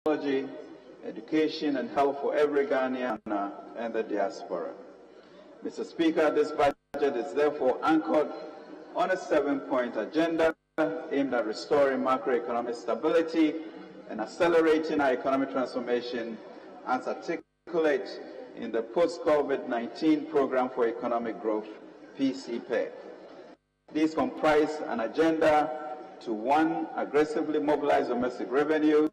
technology, education, and health for every Ghanaian and the diaspora. Mr. Speaker, this budget is therefore anchored on a 7-point agenda aimed at restoring macroeconomic stability and accelerating our economic transformation as articulated in the post-COVID-19 Program for Economic Growth, PCPE. These comprise an agenda to 1. Aggressively mobilize domestic revenue,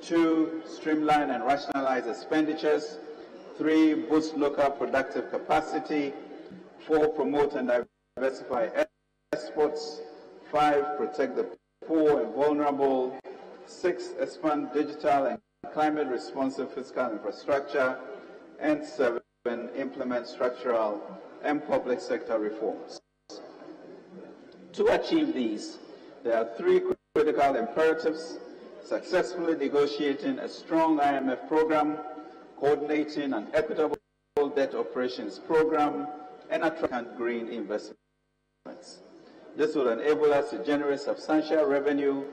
2. Streamline and rationalize expenditures, 3. Boost local productive capacity, 4. Promote and diversify exports, 5. Protect the poor and vulnerable, 6. Expand digital and climate-responsive fiscal infrastructure, and 7. Implement structural and public sector reforms. To achieve these, there are 3 critical imperatives: successfully negotiating a strong IMF program, coordinating an equitable debt operations program, and attracting green investments. This will enable us to generate substantial revenue,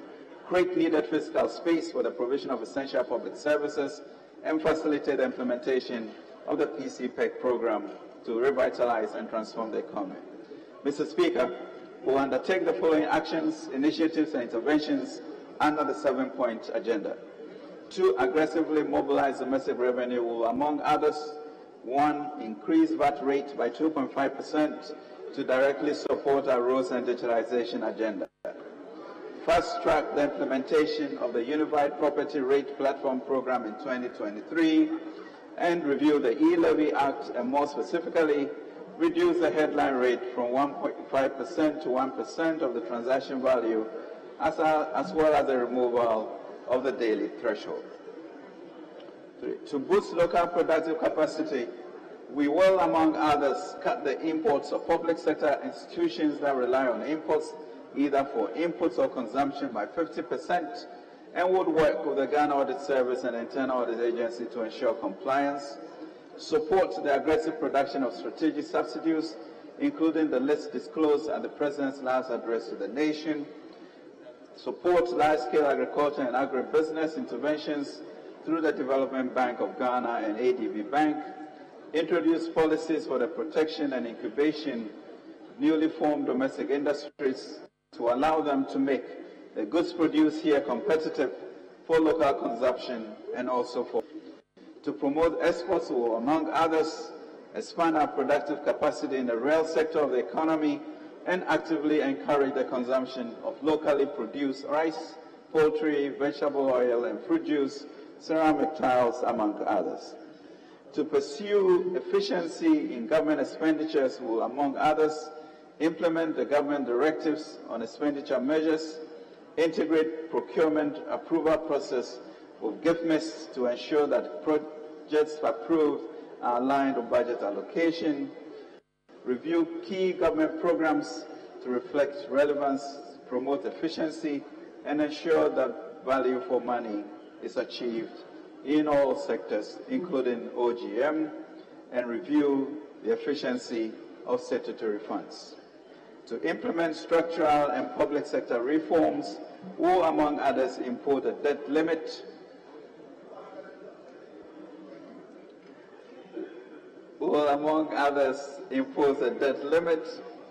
create needed fiscal space for the provision of essential public services, and facilitate the implementation of the PCPEC program to revitalize and transform the economy. Mr. Speaker, we will undertake the following actions, initiatives, and interventions under the 7-point agenda. To aggressively mobilize domestic revenue will, among others, 1. Increase VAT rate by 2.5% to directly support our roads and digitalization agenda. Fast-track the implementation of the Unified Property Rate Platform Program in 2023 and review the E-Levy Act, and more specifically, reduce the headline rate from 1.5% to 1% of the transaction value, as well as the removal of the daily threshold. 3. To boost local productive capacity, we will, among others, cut the imports of public sector institutions that rely on imports, either for inputs or consumption, by 50%, and would work with the Ghana Audit Service and Internal Audit Agency to ensure compliance. Support the aggressive production of strategic subsidies, including the list disclosed at the President's last address to the nation. Support large-scale agriculture and agribusiness interventions through the Development Bank of Ghana and ADB Bank. Introduce policies for the protection and incubation of newly formed domestic industries to allow them to make the goods produced here competitive for local consumption and also for. To promote exports will, among others, expand our productive capacity in the rail sector of the economy and actively encourage the consumption of locally produced rice, poultry, vegetable oil, and fruit juice, ceramic tiles, among others. To pursue efficiency in government expenditures will, among others, implement the government directives on expenditure measures, integrate procurement approval process with GIFMIS to ensure that projects approved are aligned with budget allocation, review key government programs to reflect relevance, promote efficiency, and ensure that value for money is achieved in all sectors, including OGM, and review the efficiency of statutory funds. To implement structural and public sector reforms will, among others, impose a debt limit,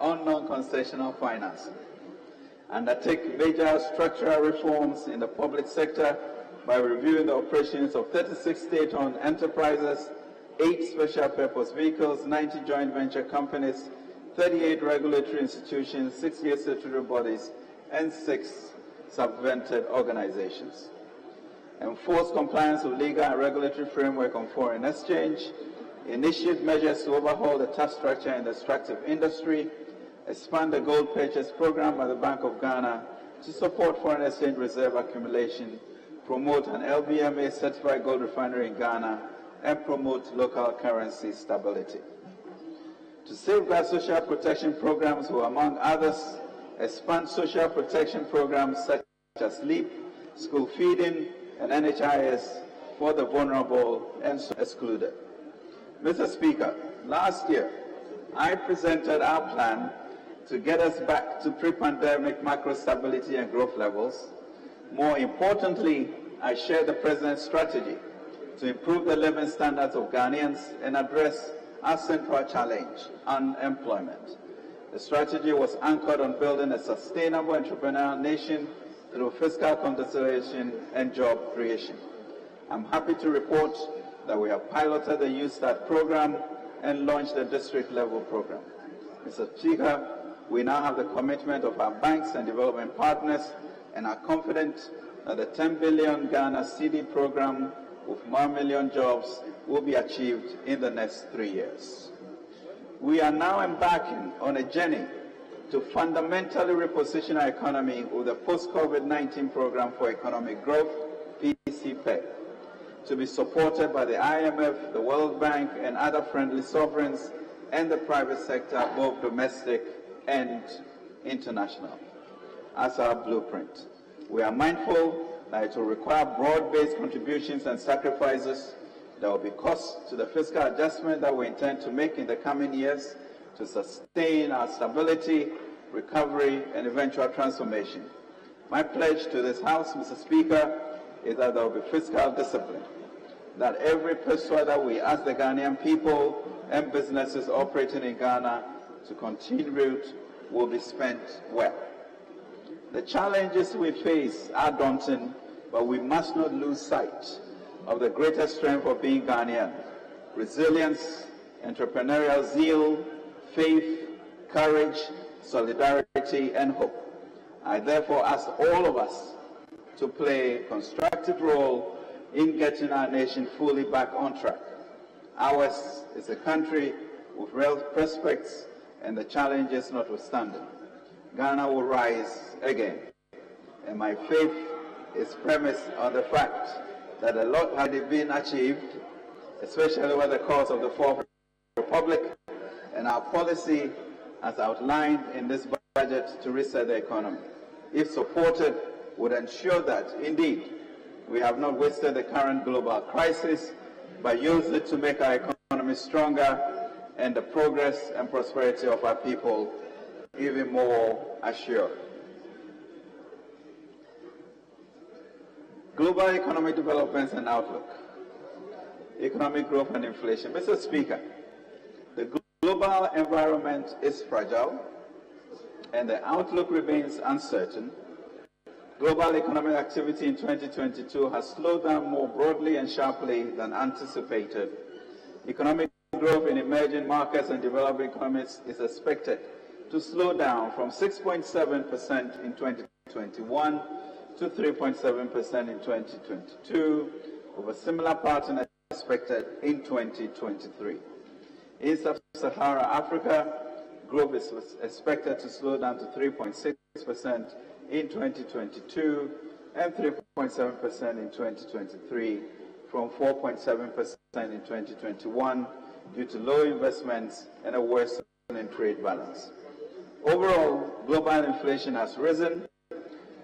on non-concessional financing, undertake major structural reforms in the public sector by reviewing the operations of 36 state-owned enterprises, 8 special purpose vehicles, 90 joint venture companies, 38 regulatory institutions, 68 statutory bodies, and 6 subvented organizations. Enforce compliance with legal and regulatory framework on foreign exchange, initiate measures to overhaul the tax structure in the extractive industry, expand the gold purchase program by the Bank of Ghana to support foreign exchange reserve accumulation, promote an LBMA certified gold refinery in Ghana, and promote local currency stability. To safeguard social protection programs will, among others, expand social protection programs such as LEAP, school feeding, and NHIS for the vulnerable and excluded. Mr. Speaker, last year, I presented our plan to get us back to pre-pandemic macro stability and growth levels. More importantly, I share the President's strategy to improve the living standards of Ghanaians and address our central challenge, unemployment. The strategy was anchored on building a sustainable entrepreneurial nation through fiscal consolidation and job creation. I'm happy to report that we have piloted the Youth Start program and launched the district-level program. Mr. Speaker, we now have the commitment of our banks and development partners and are confident that the 10 billion Ghana CD program with 1 million jobs will be achieved in the next 3 years. We are now embarking on a journey to fundamentally reposition our economy with the post-COVID-19 program for economic growth, PCPEG, to be supported by the IMF, the World Bank, and other friendly sovereigns and the private sector, both domestic and international. As our blueprint, we are mindful that it will require broad-based contributions and sacrifices. There will be costs to the fiscal adjustment that we intend to make in the coming years to sustain our stability, recovery, and eventual transformation. My pledge to this House, Mr. Speaker, is that there will be fiscal discipline, that every peso that we ask the Ghanaian people and businesses operating in Ghana to contribute will be spent well. The challenges we face are daunting, but we must not lose sight of the greatest strength of being Ghanaian: resilience, entrepreneurial zeal, faith, courage, solidarity, and hope. I therefore ask all of us to play a constructive role in getting our nation fully back on track. Ours is a country with real prospects, and the challenges notwithstanding, Ghana will rise again. And my faith is premised on the fact that a lot had been achieved, especially over the course of the Fourth Republic, and our policy as outlined in this budget to reset the economy, if supported, would ensure that, indeed, we have not wasted the current global crisis, but used it to make our economy stronger and the progress and prosperity of our people even more assured. Global economic developments and outlook. Economic growth and inflation. Mr. Speaker, the global environment is fragile and the outlook remains uncertain. Global economic activity in 2022 has slowed down more broadly and sharply than anticipated. Economic growth in emerging markets and developing economies is expected to slow down from 6.7% in 2021 to 3.7% in 2022, with a similar pattern expected in 2023. In sub-Saharan Africa, growth is expected to slow down to 3.6% in 2022 and 3.7% in 2023, from 4.7% in 2021 due to low investments and a worsening trade balance. Overall, global inflation has risen,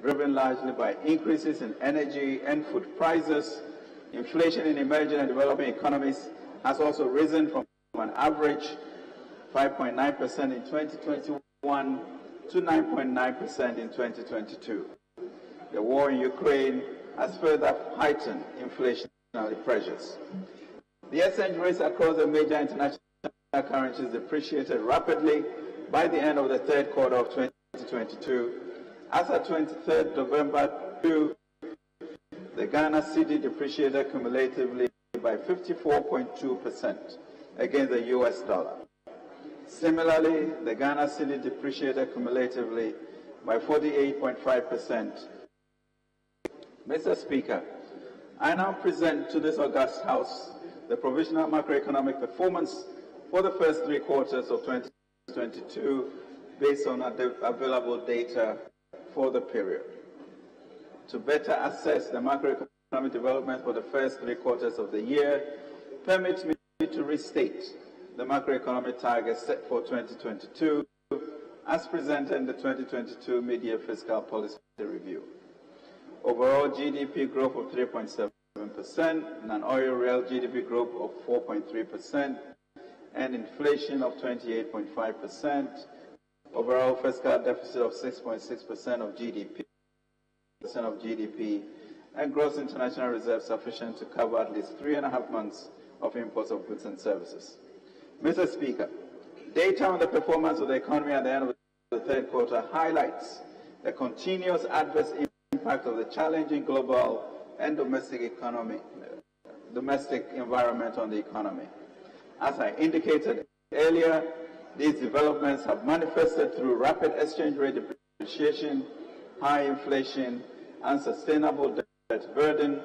driven largely by increases in energy and food prices. Inflation in emerging and developing economies has also risen from an average 5.9% in 2021 to 9.9% in 2022. The war in Ukraine has further heightened inflationary pressures. The exchange rates across the major international currencies depreciated rapidly by the end of the third quarter of 2022. As of 23rd November 2, the Ghana cedi depreciated cumulatively by 54.2% against the US dollar. Similarly, the Ghana cedi depreciated cumulatively by 48.5%. Mr. Speaker, I now present to this august House the provisional macroeconomic performance for the first 3 quarters of 2022 based on available data for the period. To better assess the macroeconomic development for the first 3 quarters of the year, permit me to restate the macroeconomic targets set for 2022 as presented in the 2022 Mid-Year Fiscal Policy Review. Overall GDP growth of 3.7%, non-oil real GDP growth of 4.3%, and inflation of 28.5%. Overall fiscal deficit of 6.6% of GDP, and gross international reserves sufficient to cover at least 3.5 months of imports of goods and services. Mr. Speaker, data on the performance of the economy at the end of the third quarter highlights the continuous adverse impact of the challenging global and domestic environment on the economy. As I indicated earlier, these developments have manifested through rapid exchange rate depreciation, high inflation, unsustainable debt burden,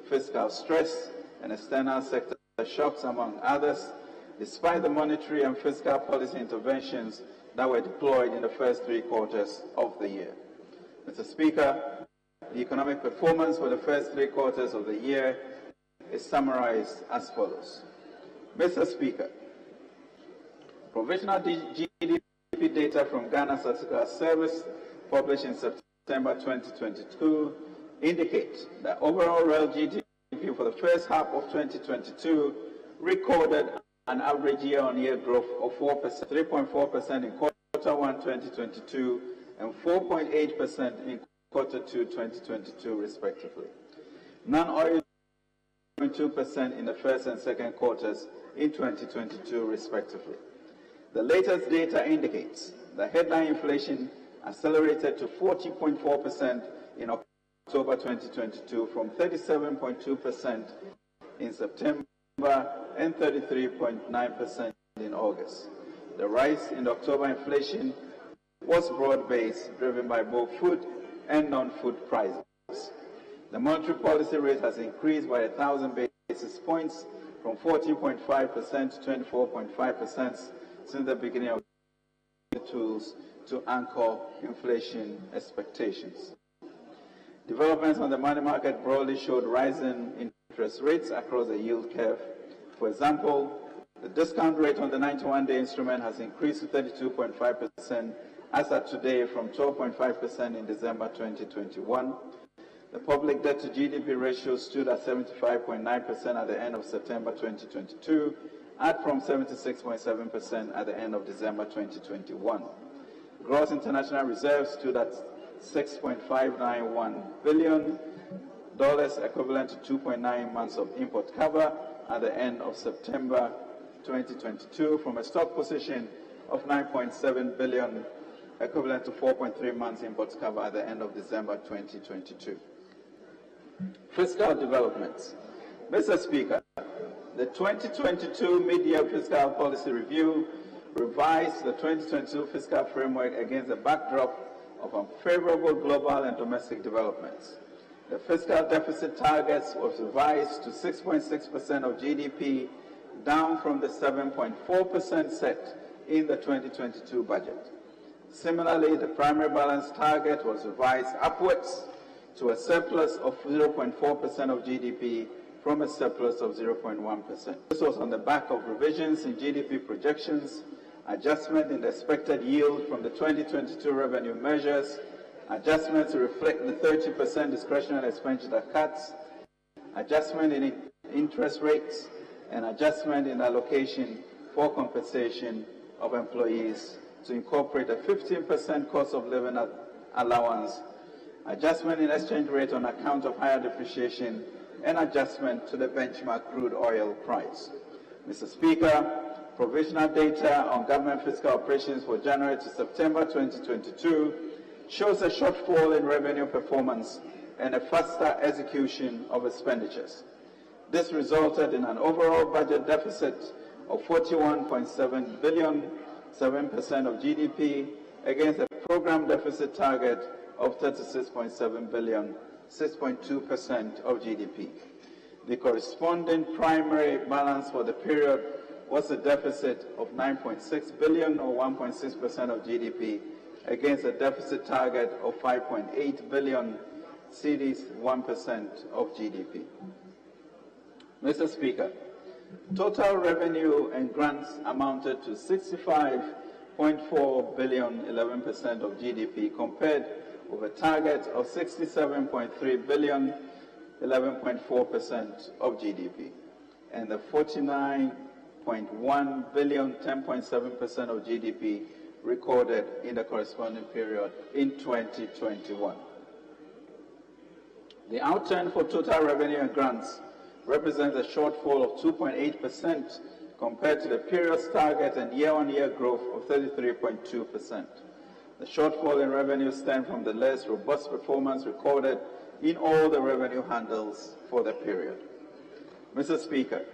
fiscal stress, and external sector shocks, among others, despite the monetary and fiscal policy interventions that were deployed in the first 3 quarters of the year. Mr. Speaker, the economic performance for the first 3 quarters of the year is summarized as follows. Mr. Speaker, provisional GDP data from Ghana Statistical Service published in September 2022 indicate that overall real GDP for the first half of 2022 recorded an average year-on-year growth of 3.4% in quarter 1 2022 and 4.8% in quarter 2 2022 respectively. Non-oil 2% in the first and second quarters in 2022 respectively. The latest data indicates that headline inflation accelerated to 40.4% in October 2022 from 37.2% in September and 33.9% in August. The rise in October inflation was broad-based, driven by both food and non-food prices. The monetary policy rate has increased by 1,000 basis points from 14.5% to 24.5% since the beginning of the tools to anchor inflation expectations. Developments on the money market broadly showed rising interest rates across the yield curve. For example, the discount rate on the 91-day instrument has increased to 32.5% as at today from 12.5% in December 2021. The public debt to GDP ratio stood at 75.9% at the end of September 2022, up from 76.7% at the end of December 2021. Gross international reserves stood at $6.591 billion, equivalent to 2.9 months of import cover at the end of September 2022, from a stock position of $9.7 billion, equivalent to 4.3 months import cover at the end of December 2022. Fiscal developments. Mr. Speaker, the 2022 mid-year fiscal policy review revised the 2022 fiscal framework against the backdrop of unfavorable global and domestic developments. The fiscal deficit targets was revised to 6.6% of GDP, down from the 7.4% set in the 2022 budget. Similarly, the primary balance target was revised upwards to a surplus of 0.4% of GDP from a surplus of 0.1%. This was on the back of revisions in GDP projections, adjustment in the expected yield from the 2022 revenue measures, adjustments to reflect the 30% discretionary expenditure cuts, adjustment in interest rates, and adjustment in allocation for compensation of employees to incorporate a 15% cost of living allowance, adjustment in exchange rate on account of higher depreciation, and adjustment to the benchmark crude oil price. Mr. Speaker, provisional data on government fiscal operations for January to September 2022 shows a shortfall in revenue performance and a faster execution of expenditures. This resulted in an overall budget deficit of $41.7 billion, 7% of GDP, against a program deficit target of $36.7 billion, 6.2% of GDP. The corresponding primary balance for the period was a deficit of $9.6 billion, or 1.6% of GDP, against a deficit target of $5.8 billion, cedis 1% of GDP. Mr. Speaker, total revenue and grants amounted to $65.4 billion, 11% of GDP, compared with a target of $67.3 billion, 11.4% of GDP, and the $49.1 billion, 10.7% of GDP recorded in the corresponding period in 2021. The outturn for total revenue and grants represents a shortfall of 2.8% compared to the period's target and year-on-year growth of 33.2%. The shortfall in revenue stems from the less robust performance recorded in all the revenue handles for the period. Mr. Speaker,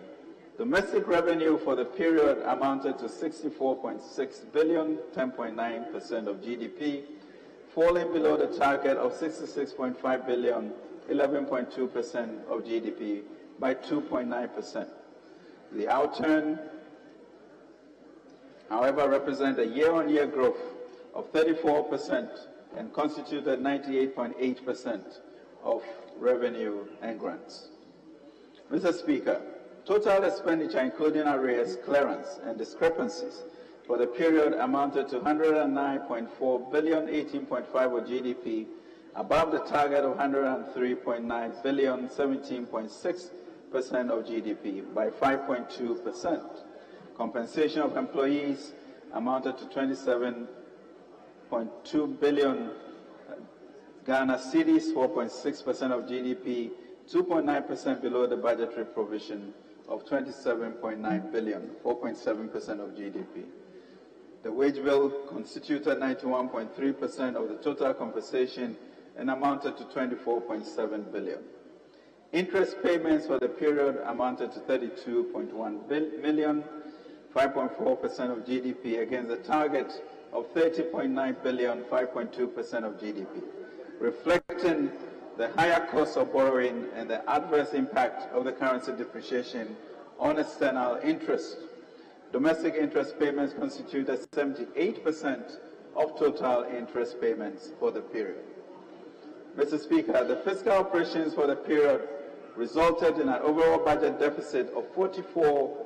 domestic revenue for the period amounted to 64.6 billion, 10.9% of GDP, falling below the target of 66.5 billion, 11.2% of GDP by 2.9%. The outturn, however, represents a year-on-year growth of 34% and constituted 98.8% of revenue and grants. Mr. Speaker, total expenditure including arrears, clearance, and discrepancies for the period amounted to 109.4 billion, 18.5% of GDP, above the target of 103.9 billion, 17.6% of GDP by 5.2%. Compensation of employees amounted to 27.2 billion Ghana cedis, 4.6% of GDP, 2.9% below the budgetary provision of 27.9 billion, 4.7% of GDP. The wage bill constituted 91.3% of the total compensation and amounted to 24.7 billion. Interest payments for the period amounted to 32.1 million, 5.4% of GDP, against a target of 30.9 billion, 5.2% of GDP, reflecting the higher cost of borrowing and the adverse impact of the currency depreciation on external interest. Domestic interest payments constituted 78% of total interest payments for the period. Mr. Speaker, the fiscal operations for the period resulted in an overall budget deficit of 44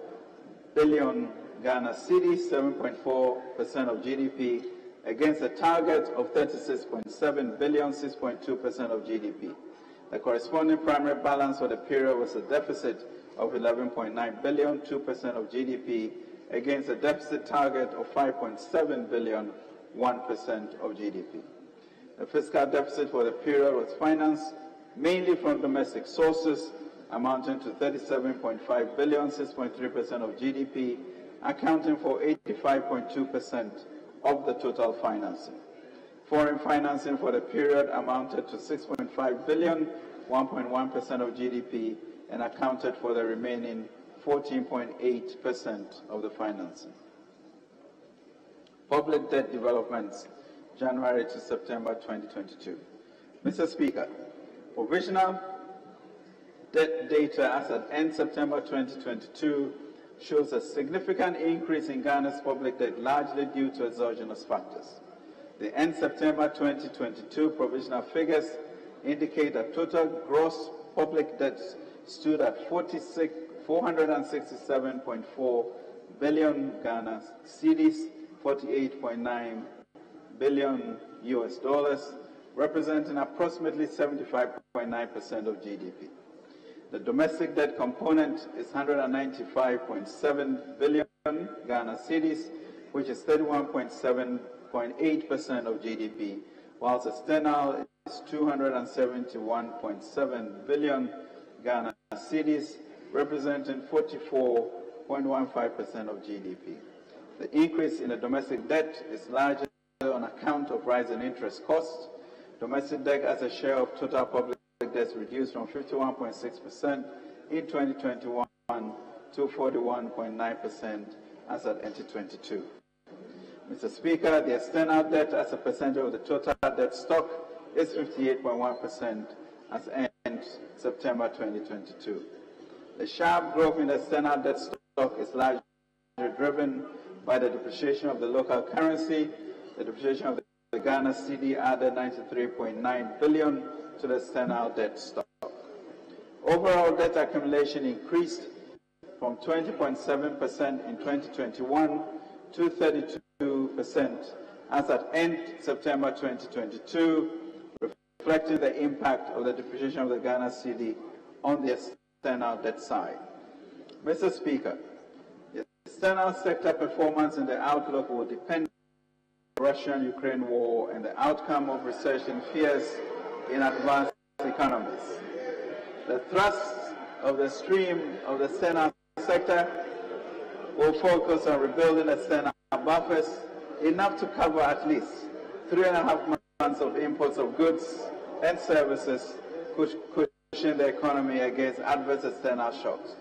billion Ghana cedis, 7.4% of GDP, against a target of 36.7 billion, 6.2% of GDP. The corresponding primary balance for the period was a deficit of 11.9 billion, 2% of GDP, against a deficit target of 5.7 billion, 1% of GDP. The fiscal deficit for the period was financed mainly from domestic sources, amounting to 37.5 billion, 6.3% of GDP, accounting for 85.2% of the total financing. Foreign financing for the period amounted to 6.5 billion, 1.1% of GDP, and accounted for the remaining 14.8% of the financing. Public debt developments, January to September 2022. Mr. Speaker, provisional debt data as at end September 2022 shows a significant increase in Ghana's public debt, largely due to exogenous factors. The end September 2022 provisional figures indicate that total gross public debt stood at 467.4 billion Ghana cedis, 48.9 billion US dollars, representing approximately 75.9% of GDP. The domestic debt component is 195.7 billion Ghana cedis, which is 31.8% of GDP, whilst external is 271.7 billion Ghana cedis, representing 44.15% of GDP. The increase in the domestic debt is largely on account of rising interest costs. Domestic debt as a share of total public debt reduced from 51.6% in 2021 to 41.9% as at 2022. Mr. Speaker, the external debt as a percentage of the total debt stock is 58.1% as end September 2022. The sharp growth in the external debt stock is largely driven by the depreciation of the local currency. The depreciation of the Ghana cedi added 93.9 billion to the external debt stock. Overall debt accumulation increased from 20.7% in 2021 to 32% as at end September 2022, reflecting the impact of the depreciation of the Ghana cedi on the external debt side. Mr. Speaker, the external sector performance and the outlook will depend on the Russia-Ukraine war and the outcome of recession fears in advanced economies. The thrust of the stream of the Stena sector will focus on rebuilding the Stena buffers, enough to cover at least 3.5 months of imports of goods and services, cushion the economy against adverse external shocks.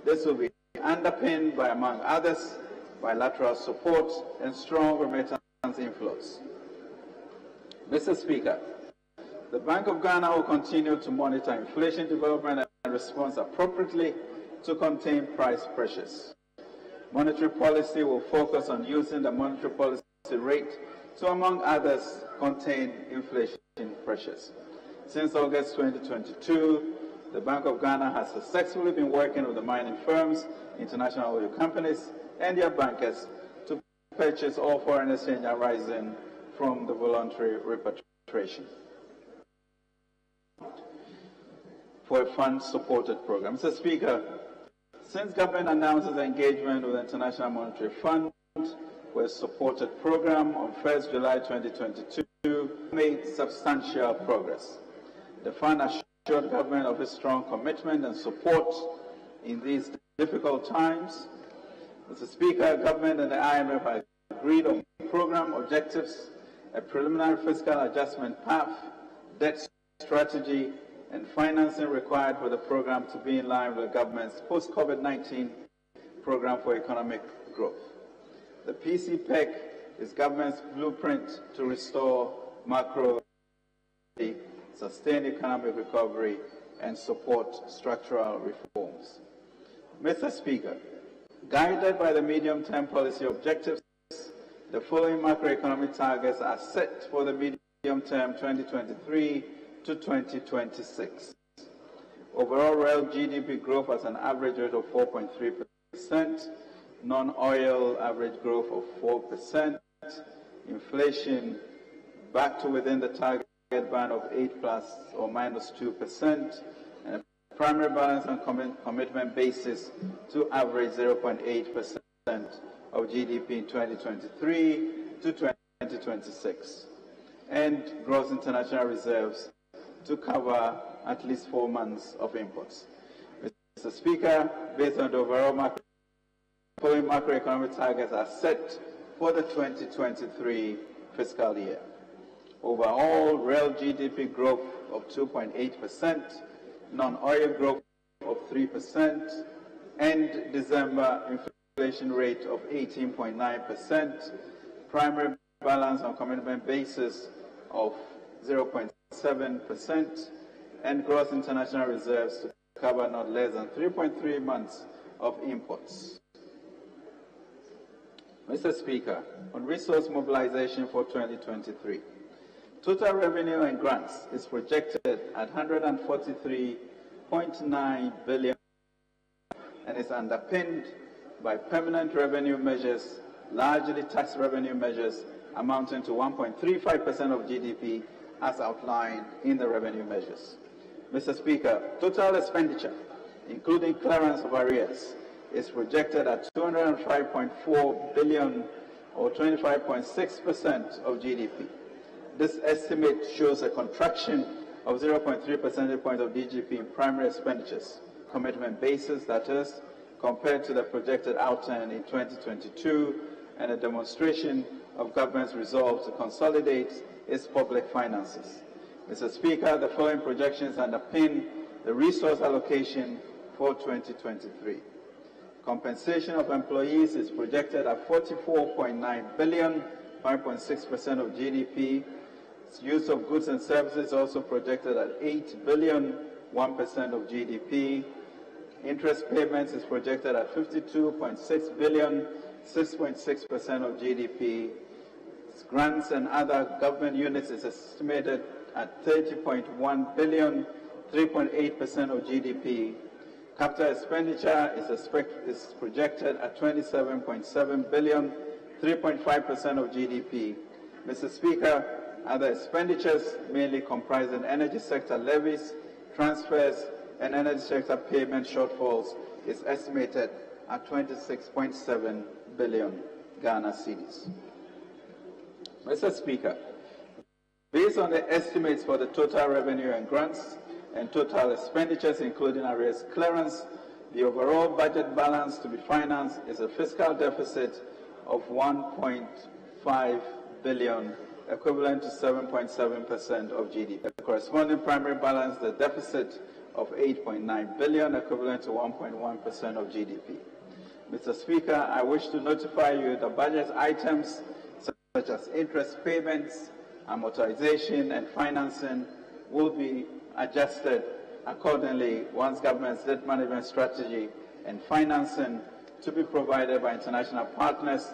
This will be underpinned by, among others, bilateral support and strong remittance inflows. Mr. Speaker, the Bank of Ghana will continue to monitor inflation development and respond appropriately to contain price pressures. Monetary policy will focus on using the monetary policy rate to, among others, contain inflation pressures. Since August 2022, the Bank of Ghana has successfully been working with the mining firms, international oil companies, and their bankers to purchase all foreign exchange arising from the voluntary repatriation for a fund-supported program. Mr. Speaker, since government announces engagement with the International Monetary Fund for a supported program on 1st July 2022, made substantial progress. The fund assured government of its strong commitment and support in these difficult times. Mr. Speaker, government and the IMF have agreed on program objectives, a preliminary fiscal adjustment path, debt strategy, and financing required for the program to be in line with the government's post-COVID-19 program for economic growth. The PCPEC is government's blueprint to restore macro, sustain economic recovery, and support structural reforms. Mr. Speaker, guided by the medium-term policy objectives, the following macroeconomic targets are set for the medium term 2023 to 2026. Overall real GDP growth at an average rate of 4.3%, non-oil average growth of 4%, inflation back to within the target band of 8 plus or minus 2%, and a primary balance on commitment basis to average 0.8% of GDP in 2023 to 2026, and gross international reserves to cover at least 4 months of imports. Mr. Speaker, based on the overall following macroeconomic targets are set for the 2023 fiscal year. Overall, real GDP growth of 2.8%, non-oil growth of 3%, end December inflation rate of 18.9%, primary balance on commitment basis of 0.7%, and gross international reserves to cover not less than 3.3 months of imports. Mr. Speaker, on resource mobilization for 2023, total revenue and grants is projected at 143.9 billion and is underpinned by permanent revenue measures, largely tax revenue measures, amounting to 1.35% of GDP as outlined in the revenue measures. Mr. Speaker, total expenditure, including clearance of arrears, is projected at 205.4 billion or 25.6% of GDP. This estimate shows a contraction of 0.3 percentage point of GDP in primary expenditures, commitment basis that is, compared to the projected outturn in 2022, and a demonstration of government's resolve to consolidate its public finances. Mr. Speaker, the following projections underpin the resource allocation for 2023. Compensation of employees is projected at 44.9 billion, 5.6% of GDP. Use of goods and services also projected at 8 billion, 1% of GDP. Interest payments is projected at 52.6 billion, 6.6% of GDP. Grants and other government units is estimated at 30.1 billion, 3.8% of GDP. Capital expenditure is projected at 27.7 billion, 3.5% of GDP. Mr. Speaker, other expenditures mainly comprising energy sector levies, transfers, and energy sector payment shortfalls is estimated at 26.7 billion Ghana cedis. Mr. Speaker, based on the estimates for the total revenue and grants, and total expenditures, including arrears clearance, the overall budget balance to be financed is a fiscal deficit of 1.5 billion, equivalent to 7.7% of GDP. The corresponding primary balance, the deficit of 8.9 billion, equivalent to 1.1% of GDP. Mr. Speaker, I wish to notify you that budget items such as interest payments, amortization, and financing will be adjusted accordingly once government's debt management strategy and financing to be provided by international partners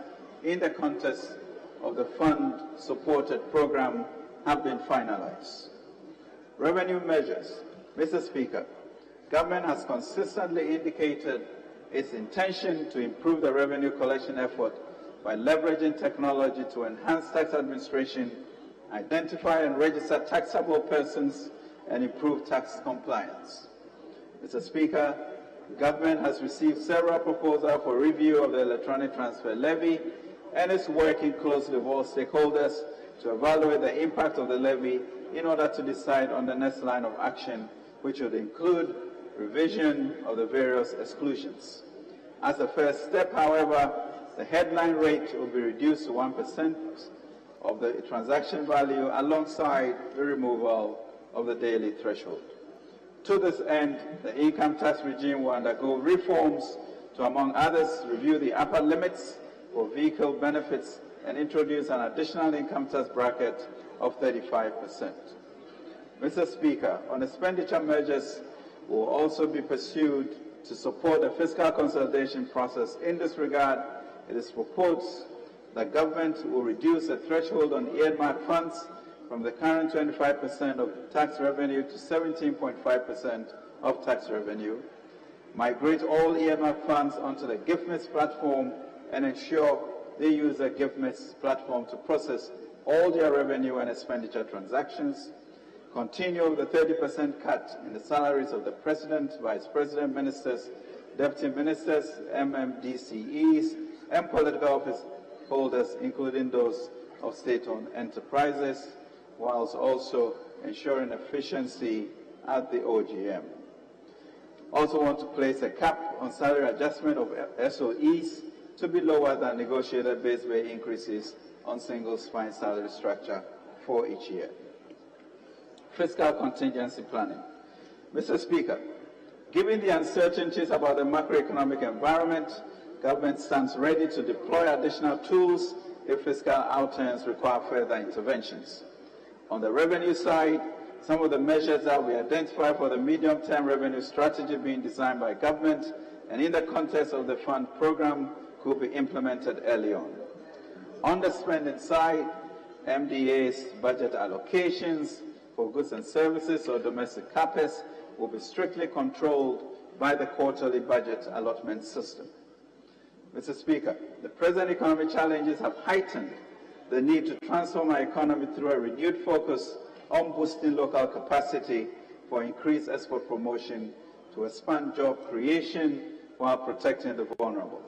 in the context of the fund-supported program have been finalized. Revenue measures. Mr. Speaker, government has consistently indicated its intention to improve the revenue collection effort by leveraging technology to enhance tax administration, identify and register taxable persons, and improve tax compliance. Mr. Speaker, government has received several proposals for review of the electronic transfer levy and is working closely with all stakeholders to evaluate the impact of the levy in order to decide on the next line of action, which would include revision of the various exclusions. As a first step, however, the headline rate will be reduced to 1% of the transaction value alongside the removal of the daily threshold. To this end, the income tax regime will undergo reforms to, among others, review the upper limits for vehicle benefits and introduce an additional income tax bracket of 35%. Mr. Speaker, on expenditure measures will also be pursued to support the fiscal consolidation process. In this regard, it is proposed that government will reduce the threshold on earmarked funds from the current 25% of tax revenue to 17.5% of tax revenue, migrate all earmarked funds onto the GIFMIS platform, and ensure they use the GIFMIS platform to process all their revenue and expenditure transactions, continue the 30% cut in the salaries of the President, Vice President, Ministers, Deputy Ministers, MMDCEs, and political office holders, including those of state-owned enterprises, whilst also ensuring efficiency at the OGM. Also want to place a cap on salary adjustment of SOEs to be lower than negotiated base pay increases on single spine salary structure for each year. Fiscal contingency planning. Mr. Speaker, given the uncertainties about the macroeconomic environment, government stands ready to deploy additional tools if fiscal outturns require further interventions. On the revenue side, some of the measures that we identified for the medium-term revenue strategy being designed by government and in the context of the fund program could be implemented early on. On the spending side, MDA's budget allocations for goods and services or domestic CAPEX will be strictly controlled by the quarterly budget allotment system. Mr. Speaker, the present economic challenges have heightened the need to transform our economy through a renewed focus on boosting local capacity for increased export promotion to expand job creation while protecting the vulnerable.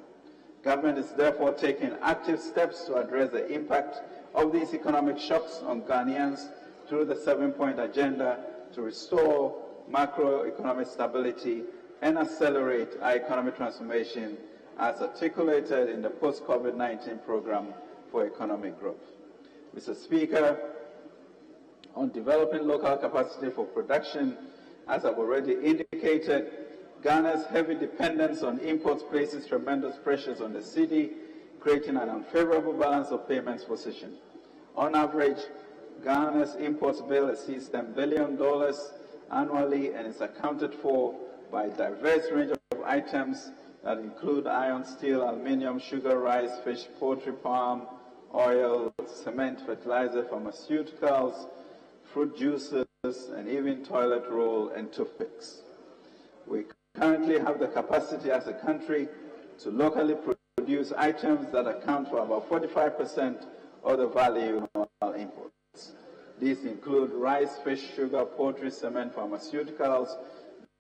Government is therefore taking active steps to address the impact of these economic shocks on Ghanaians through the 7-point agenda to restore macroeconomic stability and accelerate our economic transformation as articulated in the post-COVID-19 program for economic growth. Mr. Speaker, on developing local capacity for production, as I've already indicated, Ghana's heavy dependence on imports places tremendous pressures on the cedi, creating an unfavorable balance of payments position. On average, Ghana's imports bill exceeds $10 billion annually and is accounted for by a diverse range of items that include iron, steel, aluminium, sugar, rice, fish, poultry, palm, oil, cement, fertilizer, pharmaceuticals, fruit juices, and even toilet roll and toothpicks. We currently have the capacity as a country to locally produce items that account for about 45% of the value of our imports. These include rice, fish, sugar, poultry, cement, pharmaceuticals,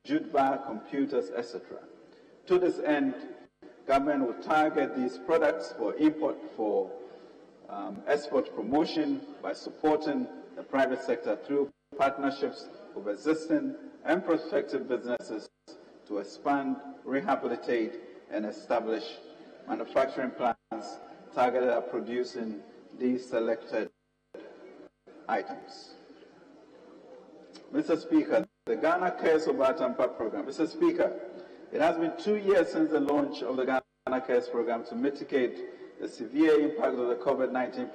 jute bar, computers, etc. To this end, government will target these products for import for export promotion by supporting the private sector through partnerships with existing and prospective businesses to expand, rehabilitate, and establish manufacturing plants targeted at producing these selected items. Mr. Speaker, the Ghana Cares Obatampa program. Mr. Speaker, it has been 2 years since the launch of the Ghana Cares program to mitigate the severe impact of the COVID-19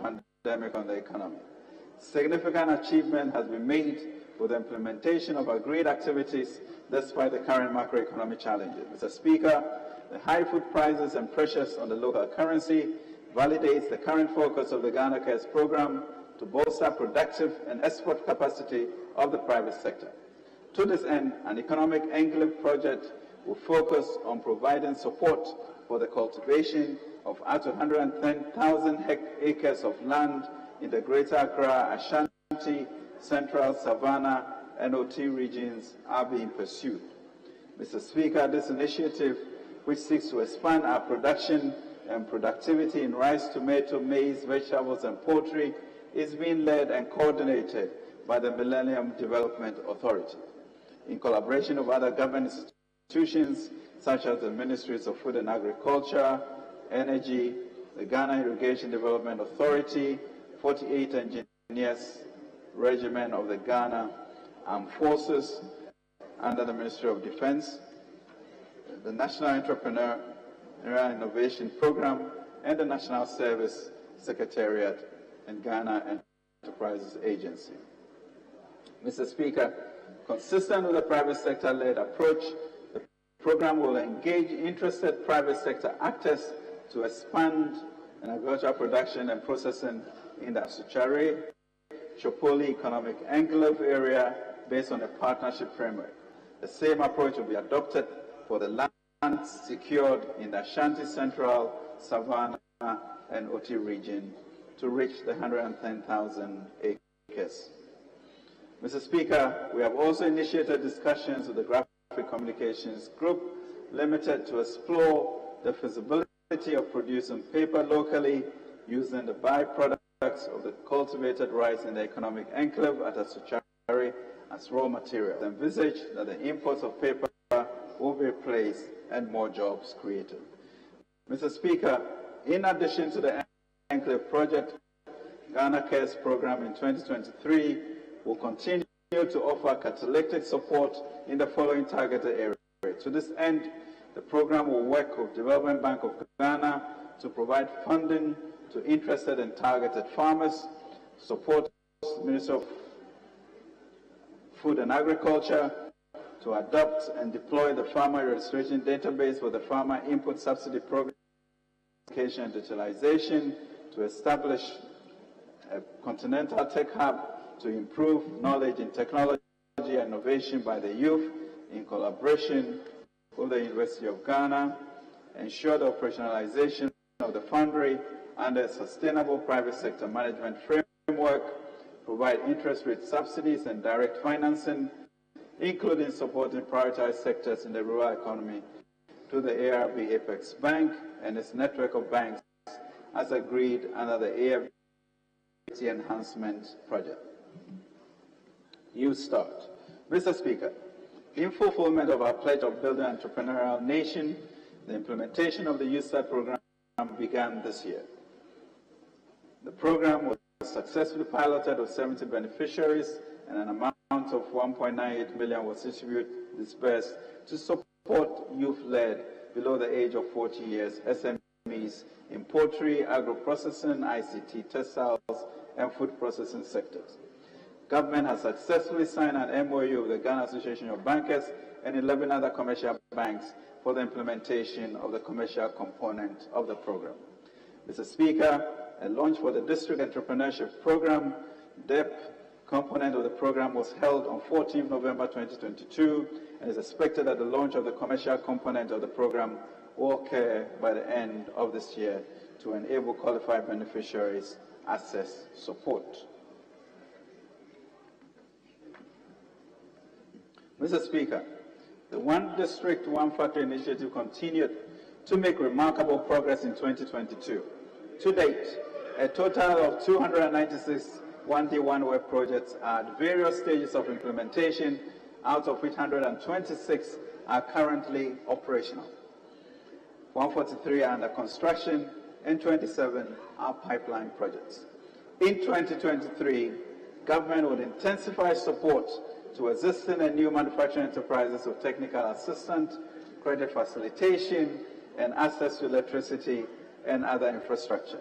pandemic on the economy. Significant achievement has been made with the implementation of agreed activities despite the current macroeconomic challenges. Mr. Speaker, the high food prices and pressures on the local currency validates the current focus of the Ghana Cares program to bolster productive and export capacity of the private sector. To this end, an economic enclave project will focus on providing support for the cultivation of up to 110,000 acres of land in the Greater Accra, Ashanti, Central, Savannah, and OT regions are being pursued. Mr. Speaker, this initiative, which seeks to expand our production and productivity in rice, tomato, maize, vegetables, and poultry, is being led and coordinated by the Millennium Development Authority, in collaboration with other government institutions such as the Ministries of Food and Agriculture, Energy, the Ghana Irrigation Development Authority, 48 Engineers Regiment of the Ghana Armed Forces under the Ministry of Defense, the National Entrepreneurial Innovation Program, and the National Service Secretariat and Ghana Enterprises Agency. Mr. Speaker, consistent with the private sector-led approach, the program will engage interested private sector actors to expand an agricultural production and processing in the Asuchare, Chopoli Economic Enclave area based on a partnership framework. The same approach will be adopted for the land secured in the Ashanti Central, Savannah, and OT region to reach the 110,000 acres. Mr. Speaker, we have also initiated discussions with the Graphic Communications Group Limited to explore the feasibility of producing paper locally using the byproducts of the cultivated rice in the economic enclave at Asuchare as raw material. Envisage that the imports of paper will be replaced and more jobs created. Mr. Speaker, in addition to the Enclave project, Ghana Cares program in 2023 will continue to offer catalytic support in the following targeted areas. To this end, the program will work with Development Bank of Ghana to provide funding to interested and targeted farmers, support the Ministry of Food and Agriculture to adopt and deploy the farmer registration database with the farmer input subsidy program, education and digitalization, to establish a continental tech hub to improve knowledge in technology and innovation by the youth in collaboration with the University of Ghana, ensure the operationalization of the foundry under a sustainable private sector management framework, provide interest rate subsidies and direct financing, including supporting prioritized sectors in the rural economy to the ARB Apex Bank and its network of banks as agreed under the AFD Enhancement Project. Youth Start. Mr. Speaker, in fulfillment of our pledge of building an entrepreneurial nation, the implementation of the Youth Start program began this year. The program was successfully piloted with 70 beneficiaries, and an amount of 1.98 million was disbursed to support youth-led below the age of 40 years SMEs in poultry, agro-processing, ICT, textiles, and food processing sectors. Government has successfully signed an MOU with the Ghana Association of Bankers and 11 other commercial banks for the implementation of the commercial component of the program. Mr. Speaker, a launch for the District Entrepreneurship Program, DEP, component of the program was held on 14 November 2022 and is expected that the launch of the commercial component of the program will occur by the end of this year to enable qualified beneficiaries access support. Mr. Speaker, the One District, One Factory initiative continued to make remarkable progress in 2022. To date, a total of 296 1D1 web projects are at various stages of implementation, out of which 126 are currently operational. 143 are under construction, and 27 are pipeline projects. In 2023, government would intensify support to existing and new manufacturing enterprises of technical assistance, credit facilitation, and access to electricity and other infrastructure.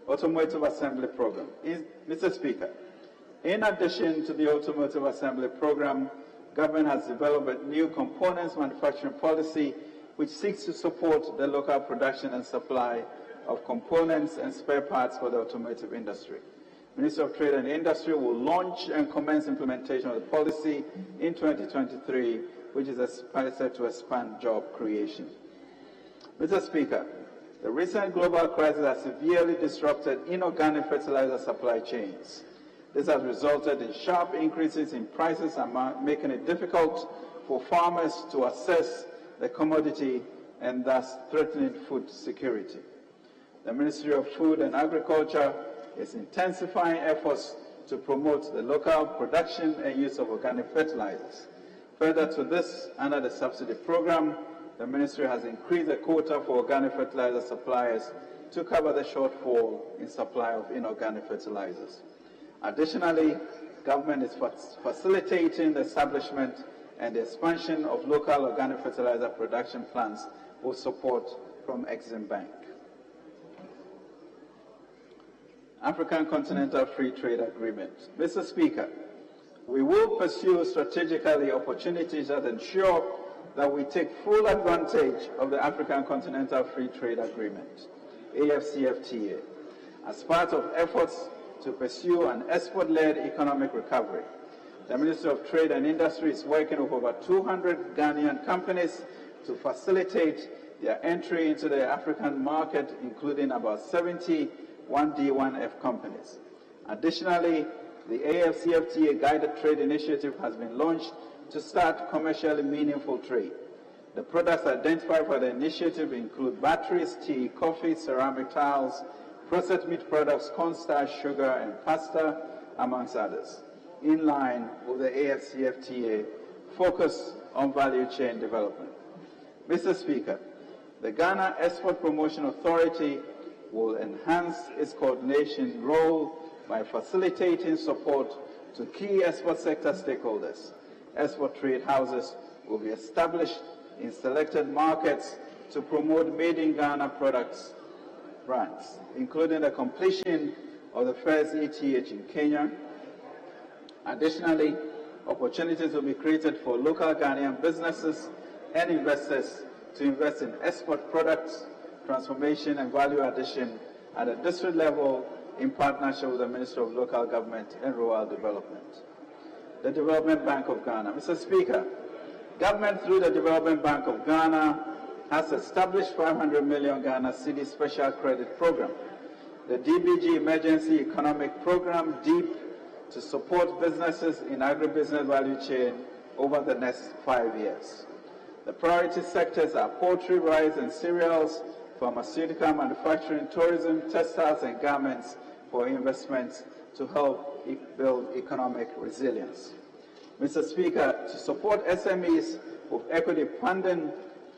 Automotive Assembly Program. Mr. Speaker, in addition to the Automotive Assembly Program, government has developed a new components manufacturing policy which seeks to support the local production and supply of components and spare parts for the automotive industry. Ministry of Trade and Industry will launch and commence implementation of the policy in 2023, which is expected to expand job creation. Mr. Speaker, the recent global crisis has severely disrupted inorganic fertilizer supply chains. This has resulted in sharp increases in prices and making it difficult for farmers to access the commodity and thus threatening food security. The Ministry of Food and Agriculture is intensifying efforts to promote the local production and use of organic fertilizers. Further to this, under the subsidy program, the Ministry has increased the quota for organic fertilizer suppliers to cover the shortfall in supply of inorganic fertilizers. Additionally, government is facilitating the establishment and the expansion of local organic fertilizer production plants with support from Exim Bank. African Continental Free Trade Agreement. Mr. Speaker, we will pursue strategically opportunities that ensure that we take full advantage of the African Continental Free Trade Agreement, AfCFTA, as part of efforts to pursue an export-led economic recovery. The Ministry of Trade and Industry is working with over 200 Ghanaian companies to facilitate their entry into the African market, including about 70 1D1F companies. Additionally, the AfCFTA Guided Trade Initiative has been launched to start commercially meaningful trade. The products identified for the initiative include batteries, tea, coffee, ceramic tiles, processed meat products, cornstarch, sugar, and pasta, amongst others, in line with the AfCFTA focus on value chain development. Mr. Speaker, the Ghana Export Promotion Authority will enhance its coordination role by facilitating support to key export sector stakeholders. Export trade houses will be established in selected markets to promote Made in Ghana products brands, including the completion of the first ETH in Kenya. Additionally, opportunities will be created for local Ghanaian businesses and investors to invest in export products, transformation and value addition at a district level in partnership with the Ministry of Local Government and Rural Development. The Development Bank of Ghana. Mr. Speaker, government through the Development Bank of Ghana has established 500 million Ghana Cedi Special Credit Program, the DBG Emergency Economic Program, DEEP, to support businesses in agribusiness value chain over the next 5 years. The priority sectors are poultry, rice and cereals, pharmaceutical manufacturing, tourism, textiles and garments for investments to help build economic resilience. Mr. Speaker, to support SMEs with equity funding,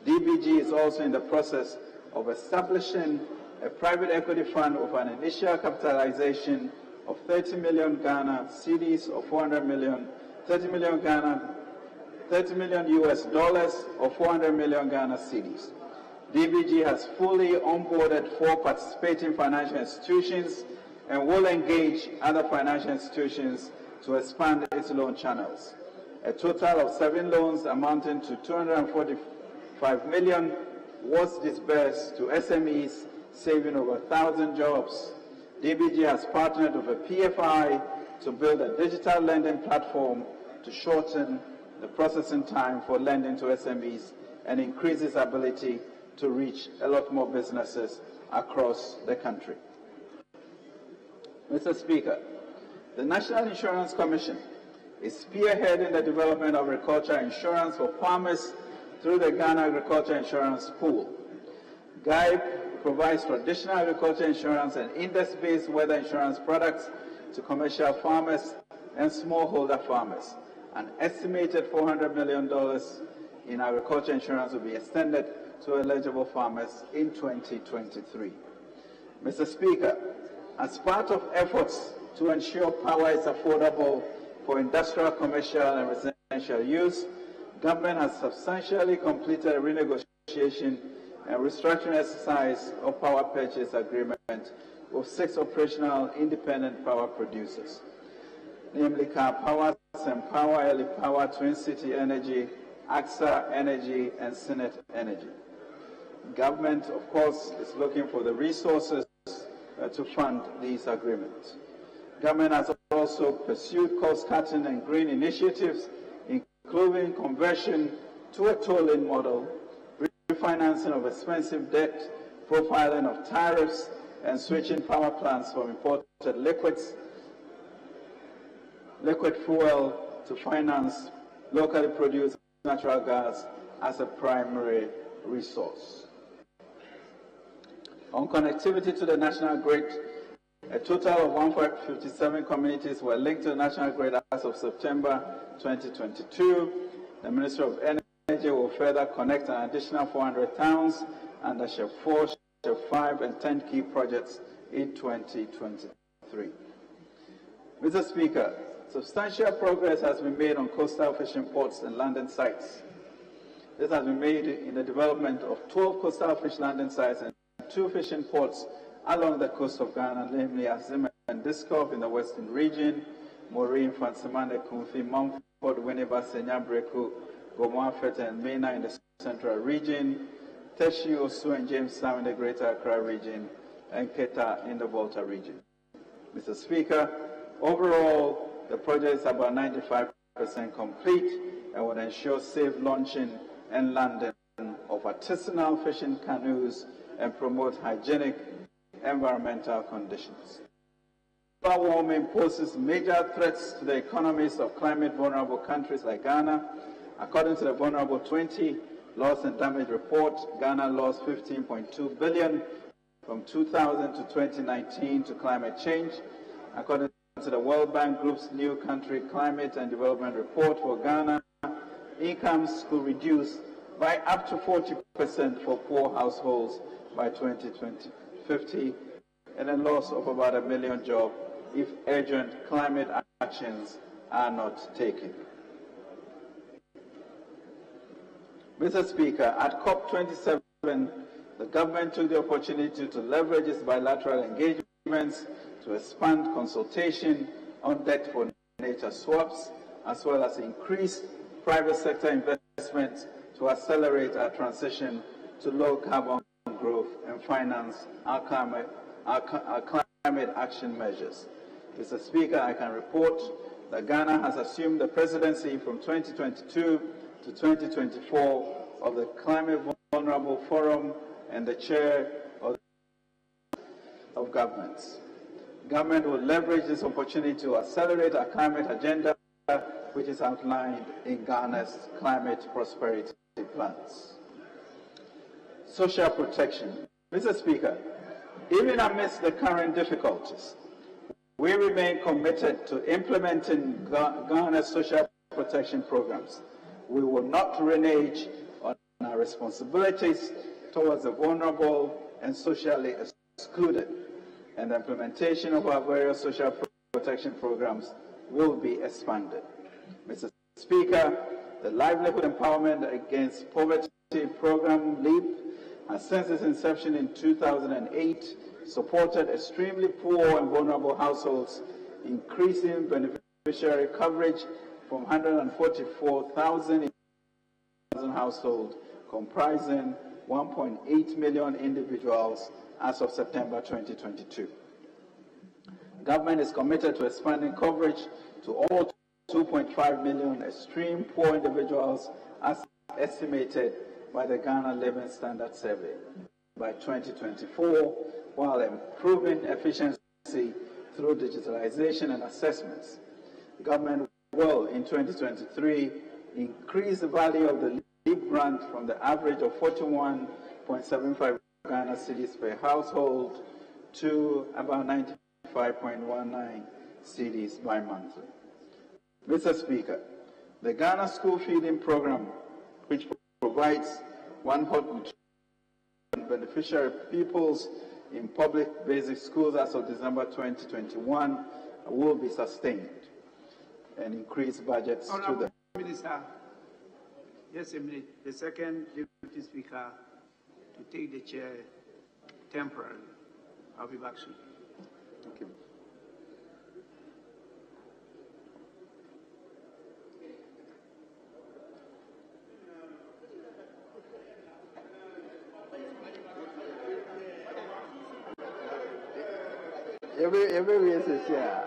DBG is also in the process of establishing a private equity fund with an initial capitalization of 30 million Ghana cedis or 400 million, 30 million US dollars or 400 million Ghana cedis. DBG has fully onboarded 4 participating financial institutions and will engage other financial institutions to expand its loan channels. A total of 7 loans amounting to 245 million was disbursed to SMEs, saving over 1,000 jobs. DBG has partnered with a PFI to build a digital lending platform to shorten the processing time for lending to SMEs and increase its ability to reach a lot more businesses across the country. Mr. Speaker, the National Insurance Commission is spearheading the development of agricultural insurance for farmers through the Ghana Agriculture Insurance Pool. GAIP provides traditional agriculture insurance and index-based weather insurance products to commercial farmers and smallholder farmers. An estimated $400 million in agriculture insurance will be extended to eligible farmers in 2023. Mr. Speaker, as part of efforts to ensure power is affordable for industrial, commercial, and residential use, government has substantially completed a renegotiation and restructuring exercise of power purchase agreement with 6 operational independent power producers, namely Car Power, Sempower, Early Power, Twin City Energy, AXA Energy, and Senate Energy. Government, of course, is looking for the resources to fund these agreements. Government has also pursued cost-cutting and green initiatives, including conversion to a tolling model, refinancing of expensive debt, profiling of tariffs, and switching power plants from imported liquid fuel to finance locally produced natural gas as a primary resource. On connectivity to the national grid, a total of 157 communities were linked to the national grid as of September 2022. The Ministry of Energy will further connect an additional 400 towns under SHEP 4, SHEP 5, and 10 key projects in 2023. Mr. Speaker, substantial progress has been made on coastal fishing ports and landing sites. This has been made in the development of 12 coastal fish landing sites and 2 fishing ports along the coast of Ghana, namely Azim and Diskov in the western region, Maureen, Fansimane, Kumfi, Mumford, Winneba, Senyabreku, Gomoafet, and Mena in the central region, Teshi, Osu, and Jamestown in the greater Accra region, and Keta in the Volta region. Mr. Speaker, overall, the project is about 95% complete and will ensure safe launching and landing of artisanal fishing canoes and promote hygienic environmental conditions. Global warming poses major threats to the economies of climate-vulnerable countries like Ghana. According to the Vulnerable 20 Loss and Damage Report, Ghana lost $15.2 billion from 2000 to 2019 to climate change. According to the World Bank Group's new country climate and development report for Ghana, incomes could reduce by up to 40% for poor households by 2050, and a loss of about 1 million jobs if urgent climate actions are not taken. Mr. Speaker, at COP27, the government took the opportunity to leverage its bilateral engagements to expand consultation on debt for nature swaps, as well as increase private sector investment to accelerate our transition to low carbon growth and finance our climate action measures. Mr. Speaker, I can report that Ghana has assumed the presidency from 2022 to 2024 of the Climate Vulnerable Forum and the chair of governments. Government will leverage this opportunity to accelerate our climate agenda, which is outlined in Ghana's climate prosperity plans. Social protection. Mr. Speaker, even amidst the current difficulties, we remain committed to implementing Ghana's social protection programs. We will not renege on our responsibilities towards the vulnerable and socially excluded, and the implementation of our various social protection programs will be expanded. Mr. Speaker, the Livelihood Empowerment Against Poverty program, LEAP, has since its inception in 2008 supported extremely poor and vulnerable households, increasing beneficiary coverage from 144,000 households, comprising 1.8 million individuals as of September 2022. Government is committed to expanding coverage to all 2.5 million extreme poor individuals as estimated by the Ghana Living Standard Survey by 2024, while improving efficiency through digitalization and assessments. The government will, in 2023, increase the value of the LEAP grant from the average of 41.75 Ghana cedis per household to about 95.19 cedis bi-monthly. Mr. Speaker, The Ghana School Feeding Program, which provides one hot nutrition beneficiary pupils in public basic schools as of December 2021, will be sustained and increase budgets to the Minister. Just a minute. The second Deputy Speaker to take the chair temporarily. I'll be back soon. Thank you. Every is yeah.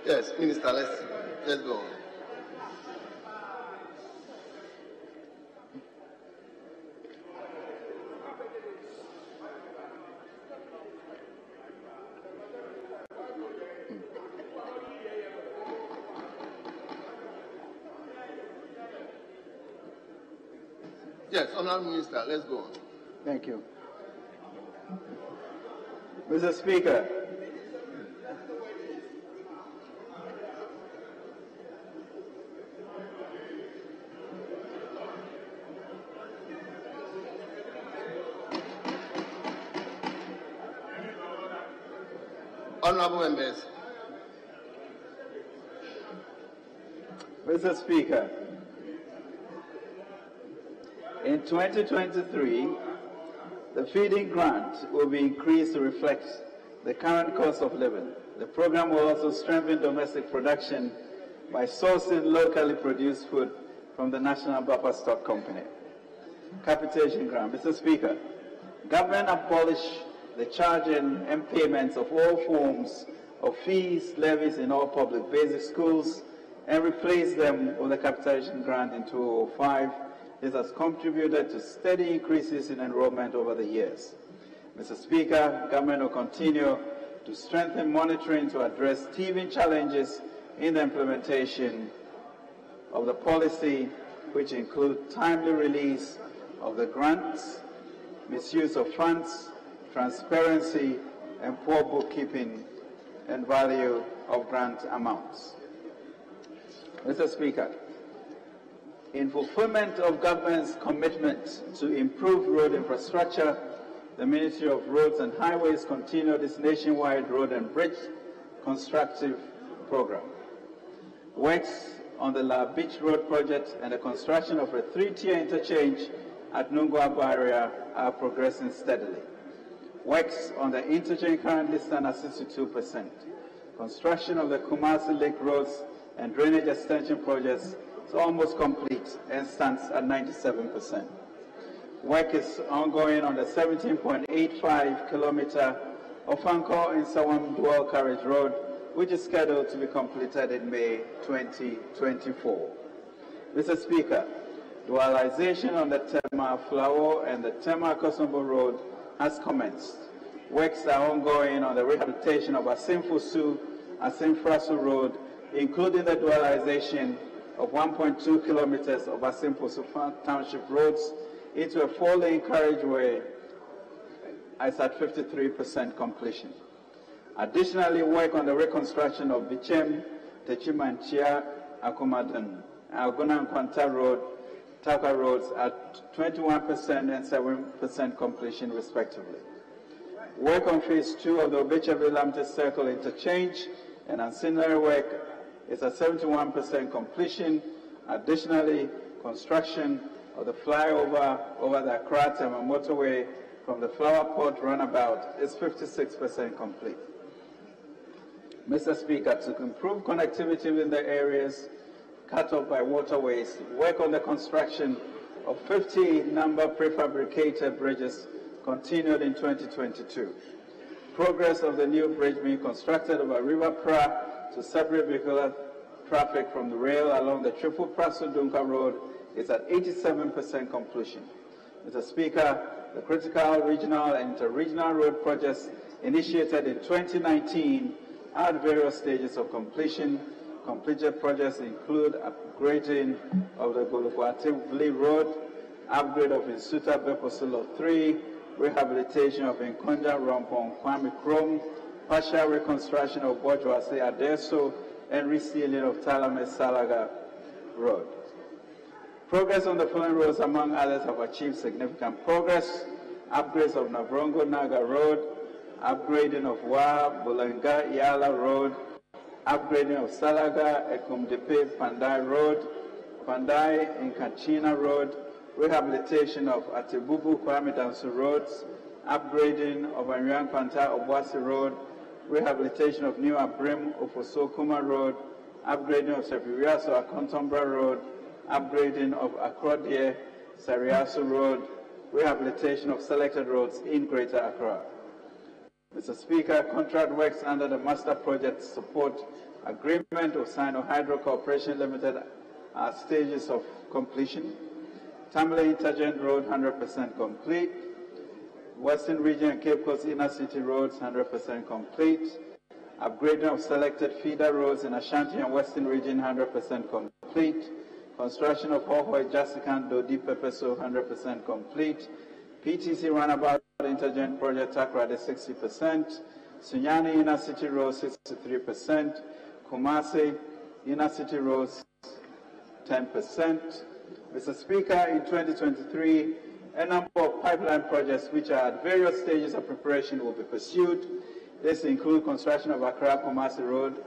Yes, Minister, let's go. Yes, Honourable Minister, let's go on. Thank you. Mr. Speaker, Honourable members. Mr. Speaker, in 2023, the feeding grant will be increased to reflect the current cost of living. The program will also strengthen domestic production by sourcing locally produced food from the National Buffer Stock Company. Capitation grant. Mr. Speaker, government abolished the charging and payments of all forms of fees, levies in all public basic schools and replaced them with the capitation grant in 2005. This has contributed to steady increases in enrollment over the years. Mr. Speaker, government will continue to strengthen monitoring to address teething challenges in the implementation of the policy, which include timely release of the grants, misuse of funds, transparency, and poor bookkeeping and value of grant amounts. Mr. Speaker, in fulfillment of government's commitment to improve road infrastructure, the Ministry of Roads and Highways continued its nationwide road and bridge constructive program. Works on the La Beach Road project and the construction of a 3-tier interchange at Nungwa Barrier are progressing steadily. Works on the interchange currently stand at 62%. Construction of the Kumasi Lake Roads and drainage extension projects is almost complete and stands at 97%. Work is ongoing on the 17.85 kilometer of Fankor in Sawam Dual Carriage Road, which is scheduled to be completed in May 2024. Mr. Speaker, dualization on the Tema Flower and the Tema Kosombo Road has commenced. Works are ongoing on the rehabilitation of Asimfusu, Asimfrasu Road, including the dualization of 1.2 kilometers of Asimfusu Township roads into a 4-lane carriageway is at 53% completion. Additionally, work on the reconstruction of Bichem, Techimanchia, Akumadan, Algona and Kwanta Road, Taka roads at 21% and 7% completion respectively. Work on phase 2 of the Obechabe-Lamte Circle interchange and ancillary work is at 71% completion. Additionally, construction of the flyover over the Accra-Tema motorway from the Flower Port runabout is 56% complete. Mr. Speaker, to improve connectivity in the areas cut off by waterways, work on the construction of 50 number prefabricated bridges continued in 2022. Progress of the new bridge being constructed over River Pra to separate vehicular traffic from the rail along the Triple Praso-Dunka Road is at 87% completion. Mr. Speaker, the critical regional and interregional road projects initiated in 2019 are at various stages of completion. Completed projects include upgrading of the Gulukwati-Vli Road, upgrade of Insuta Beposolo 3, rehabilitation of Nkonja Rompong Kwame Krom, partial reconstruction of Bojwase Adeso, and resealing of Talames-Salaga Road. Progress on the following roads, among others, have achieved significant progress. Upgrades of Navrongo-Naga Road, upgrading of Wa-Bulenga-Yala Road, upgrading of Salaga, Ekumdepe, Pandai Road, Pandai in Kachina Road, rehabilitation of Atebubu, Kwame Danso roads, upgrading of Anyang Panta Obwasi Road, rehabilitation of New Abrim, Ofosokuma Road, upgrading of Sepiriaso Akontombra Road, upgrading of Akrodie, Sariaso Road, rehabilitation of selected roads in Greater Accra. Mr. Speaker, contract works under the Master Project Support Agreement of Sino Hydro Corporation Limited are stages of completion. Tamale Intergent Road, 100% complete. Western Region and Cape Coast Inner City Roads, 100% complete. Upgrading of selected feeder roads in Ashanti and Western Region, 100% complete. Construction of Hohoi, Jasikan, Dodi, Pepeso, 100% complete. PTC Runabout Intergent Project Takrade, 60%. Sunyani Inner City Road, 63%. Kumasi Inner City Roads, 10%. Mr. Speaker, in 2023, a number of pipeline projects which are at various stages of preparation will be pursued. This includes construction of Accra-Kumasi Road,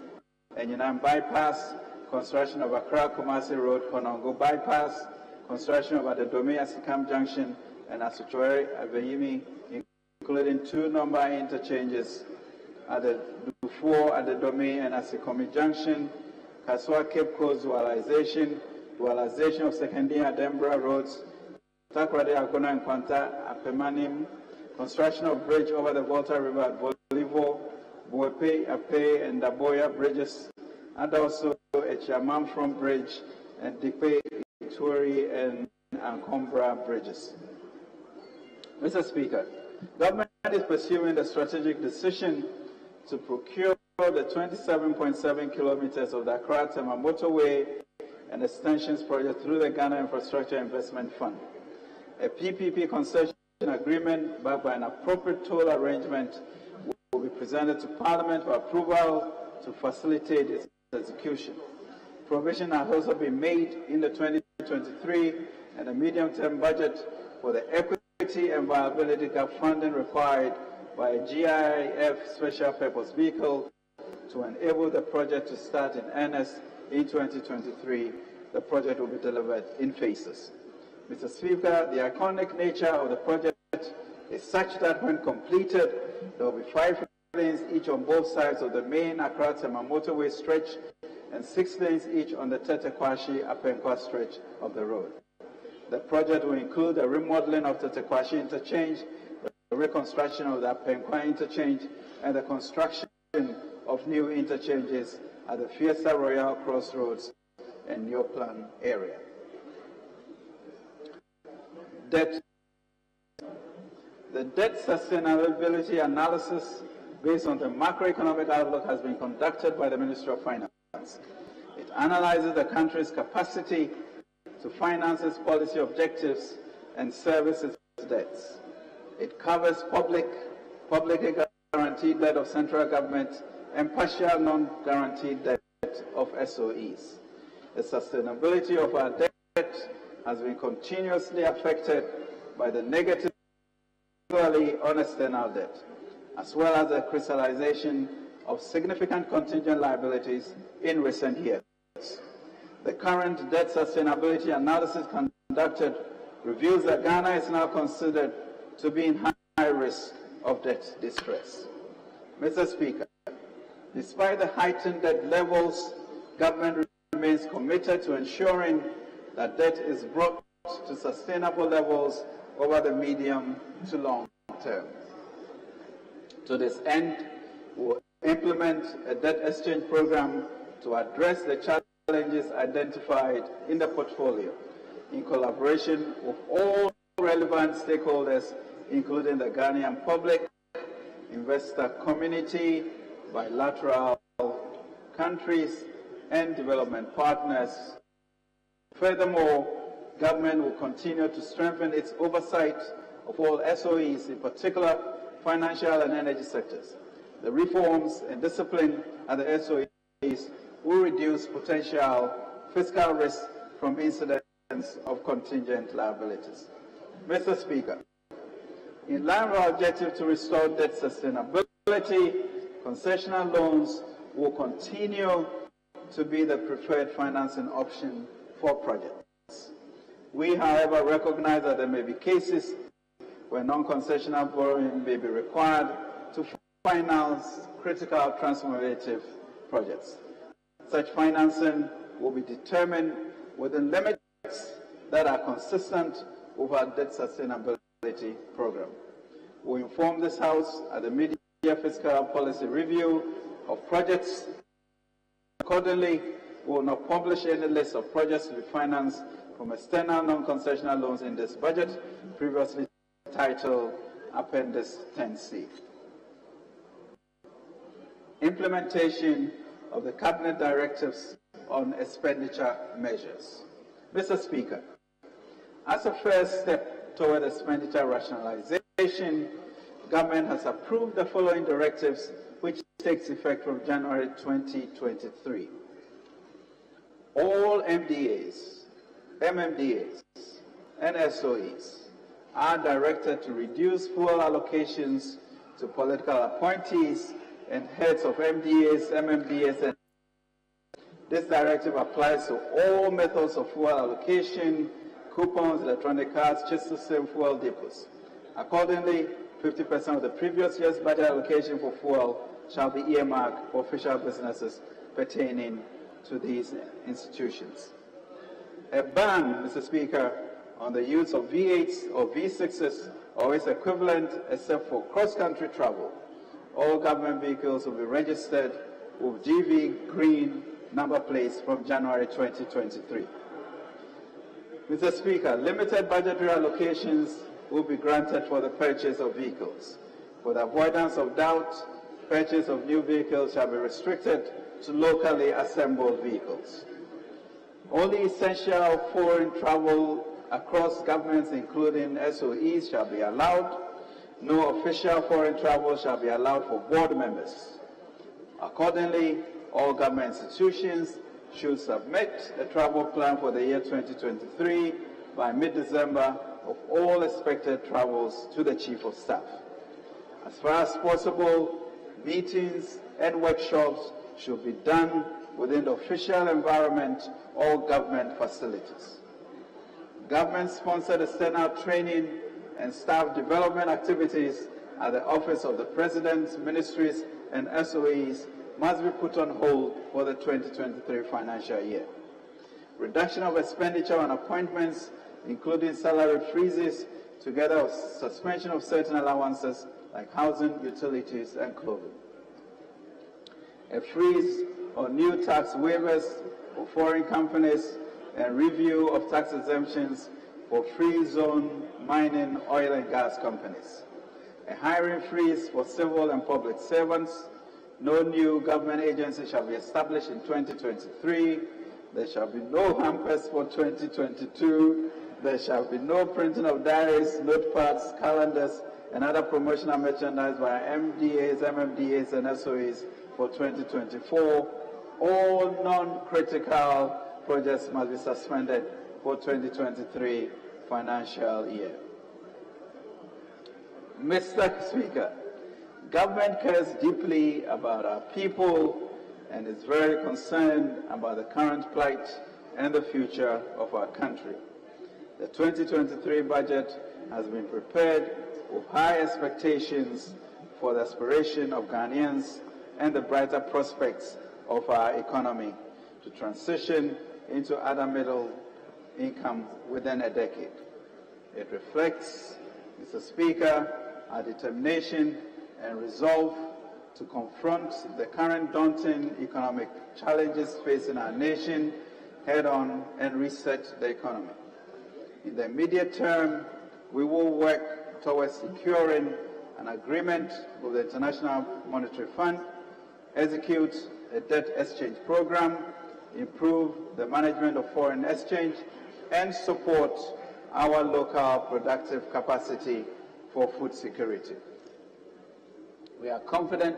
Enyinam Bypass, construction of Accra-Kumasi Road, Konongo Bypass, construction of Adedome-Asikam Junction, and Asuchwere Avehimi, including 2 number interchanges at the Dufour, Adedome, and Asikomi Junction, Kaswa Cape Coast dualization of Secondary Adembra roads, Takrade Akona and Kwanta, Apemanim, construction of bridge over the Volta River at Bolivo, Buepe, Ape, and Daboya bridges, and also Echiamam from Bridge, and Dipe, Ituri, and Ankombra bridges. Mr. Speaker, government is pursuing the strategic decision to procure the 27.7 kilometers of the Accra-Tema motorway and extensions project through the Ghana Infrastructure Investment Fund. A PPP concession agreement backed by an appropriate toll arrangement will be presented to Parliament for approval to facilitate its execution. Provision has also been made in the 2023 and the medium-term budget for the equity and viability gap funding required by a GIF special purpose vehicle to enable the project to start in earnest in 2023. The project will be delivered in phases. Mr. Speaker, the iconic nature of the project is such that when completed, there will be 5 lanes each on both sides of the main Accra-Tema motorway stretch and 6 lanes each on the Tetekwashi-Apenkwa stretch of the road. The project will include the remodeling of Tetekwashi interchange, the reconstruction of the Apenkwa interchange, and the construction of new interchanges at the Fiesta Royal Crossroads and Neoplan area. Debt. The debt sustainability analysis based on the macroeconomic outlook has been conducted by the Ministry of Finance. It analyzes the country's capacity to finance its policy objectives and service its debts. It covers publicly guaranteed debt of central government and partial non-guaranteed debt of SOEs. The sustainability of our debt has been continuously affected by the negative on external debt, as well as the crystallization of significant contingent liabilities in recent years. The current debt sustainability analysis conducted reveals that Ghana is now considered to be in high risk of debt distress. Mr. Speaker, despite the heightened debt levels, government remains committed to ensuring that debt is brought to sustainable levels over the medium to long term. To this end, we will implement a debt exchange program to address the challenges identified in the portfolio, in collaboration with all relevant stakeholders, including the Ghanaian public, investor community, bilateral countries, and development partners. Furthermore, government will continue to strengthen its oversight of all SOEs, in particular financial and energy sectors. The reforms and discipline at the SOEs will reduce potential fiscal risk from incidents of contingent liabilities. Mr. Speaker, in line with our objective to restore debt sustainability, concessional loans will continue to be the preferred financing option for projects. We, however, recognize that there may be cases where non-concessional borrowing may be required to finance critical transformative projects. Such financing will be determined within limits that are consistent with our debt sustainability program. We inform this House at the mid-year fiscal policy review of projects. Accordingly, we will not publish any list of projects to be financed from external non-concessional loans in this budget, previously titled Appendix 10C. Implementation of the Cabinet directives on expenditure measures. Mr. Speaker, as a first step toward expenditure rationalization, government has approved the following directives, which takes effect from January 2023. All MDAs, MMDAs, and SOEs are directed to reduce fuel allocations to political appointees and heads of MDAs, MMDAs, and this directive applies to all methods of fuel allocation, coupons, electronic cards, system fuel depots. Accordingly, 50% of the previous year's budget allocation for fuel shall be earmarked for official businesses pertaining to these institutions. A ban, Mr. Speaker, on the use of V8s or V6s or its equivalent except for cross-country travel. All government vehicles will be registered with GV green number plates from January 2023. Mr. Speaker, limited budgetary allocations will be granted for the purchase of vehicles. For the avoidance of doubt, purchase of new vehicles shall be restricted to locally assembled vehicles. Only essential foreign travel across governments, including SOEs, shall be allowed. No official foreign travel shall be allowed for board members. Accordingly, all government institutions should submit a travel plan for the year 2023 by mid-December of all expected travels to the Chief of Staff. As far as possible, meetings and workshops should be done within the official environment or government facilities. Government-sponsored external training and staff development activities at the Office of the President, ministries, and SOEs must be put on hold for the 2023 financial year. Reduction of expenditure on appointments, including salary freezes, together with suspension of certain allowances like housing, utilities, and clothing. A freeze on new tax waivers for foreign companies and review of tax exemptions for free zone mining, oil and gas companies. A hiring freeze for civil and public servants. No new government agency shall be established in 2023. There shall be no hampers for 2022. There shall be no printing of diaries, notepads, calendars, and other promotional merchandise by MDAs, MMDAs, and SOEs for 2024. All non-critical projects must be suspended for 2023 financial year. Mr. Speaker, government cares deeply about our people and is very concerned about the current plight and the future of our country. The 2023 budget has been prepared with high expectations for the aspiration of Ghanaians and the brighter prospects of our economy to transition into other middle income within a decade. It reflects, Mr. Speaker, our determination and resolve to confront the current daunting economic challenges facing our nation head-on and reset the economy. In the immediate term, we will work towards securing an agreement with the International Monetary Fund, execute a debt exchange program, improve the management of foreign exchange, and support our local productive capacity for food security. We are confident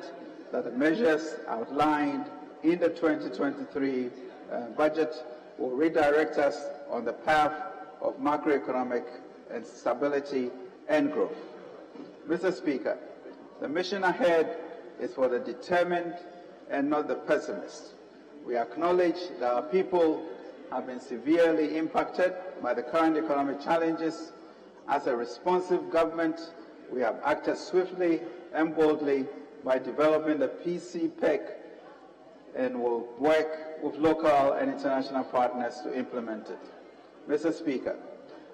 that the measures outlined in the 2023 budget will redirect us on the path of macroeconomic and stability and growth. Mr. Speaker, the mission ahead is for the determined and not the pessimist. We acknowledge that our people have been severely impacted by the current economic challenges. As a responsive government, we have acted swiftly and boldly by developing the PCPEC and will work with local and international partners to implement it. Mr. Speaker,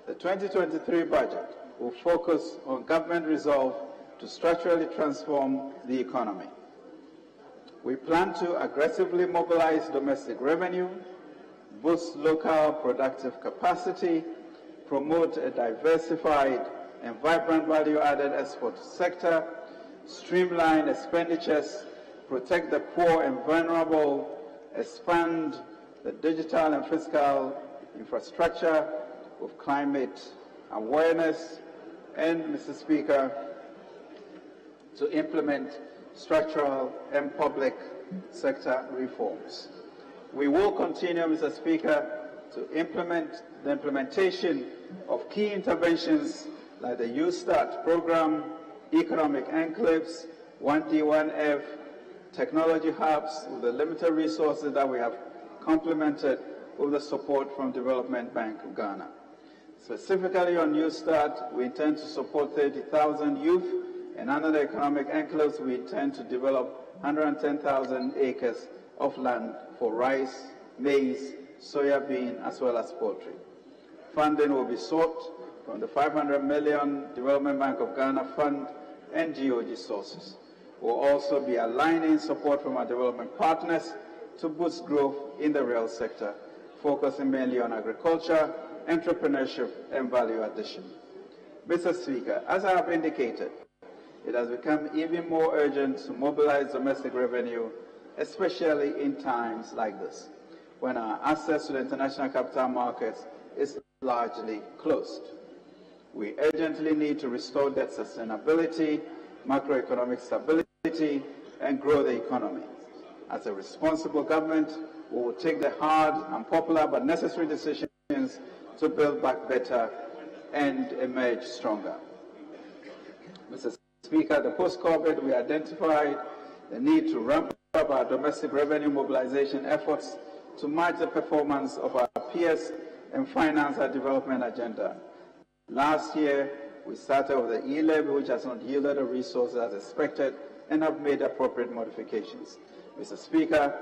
the 2023 budget will focus on government resolve to structurally transform the economy. We plan to aggressively mobilize domestic revenue, boost local productive capacity, promote a diversified and vibrant value-added export sector, streamline expenditures, protect the poor and vulnerable, expand the digital and fiscal infrastructure with climate awareness, and, Mr. Speaker, to implement structural and public sector reforms. We will continue, Mr. Speaker, to implement the implementation of key interventions like the Youth Start program, economic enclaves, 1D, 1F, technology hubs with the limited resources that we have complemented with the support from Development Bank of Ghana. Specifically on Youth Start, we intend to support 30,000 youth, and under the economic enclaves, we intend to develop 110,000 acres of land for rice, maize, soya bean, as well as poultry. Funding will be sought from the $500 million Development Bank of Ghana Fund and GOG sources. We'll also be aligning support from our development partners to boost growth in the real sector, focusing mainly on agriculture, entrepreneurship, and value addition. Mr. Speaker, as I have indicated, it has become even more urgent to mobilize domestic revenue, especially in times like this, when our access to the international capital markets is largely closed. We urgently need to restore debt sustainability, macroeconomic stability, and grow the economy. As a responsible government, we will take the hard, unpopular, but necessary decisions to build back better and emerge stronger. Mr. Speaker, the post-COVID, we identified the need to ramp up our domestic revenue mobilization efforts to match the performance of our peers and finance our development agenda. Last year, we started with the e-levy, which has not yielded the resources as expected, and have made appropriate modifications. Mr. Speaker,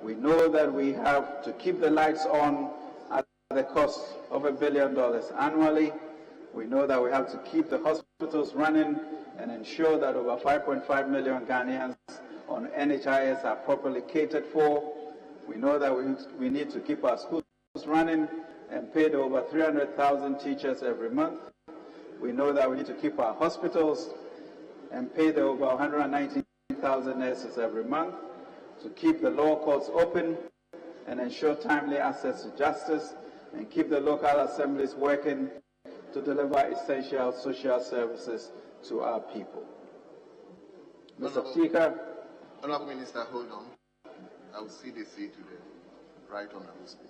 we know that we have to keep the lights on at the cost of $1 billion annually. We know that we have to keep the hospitals running and ensure that over 5.5 million Ghanaians on NHIS are properly catered for. We know that we need to keep our schools running and pay the over 300,000 teachers every month. We know that we need to keep our hospitals and pay the over 119,000 nurses every month, to keep the law courts open and ensure timely access to justice, and keep the local assemblies working to deliver essential social services to our people. Mr. Speaker. Honourable Minister, hold on. I will see the seat to the right honourable Speaker.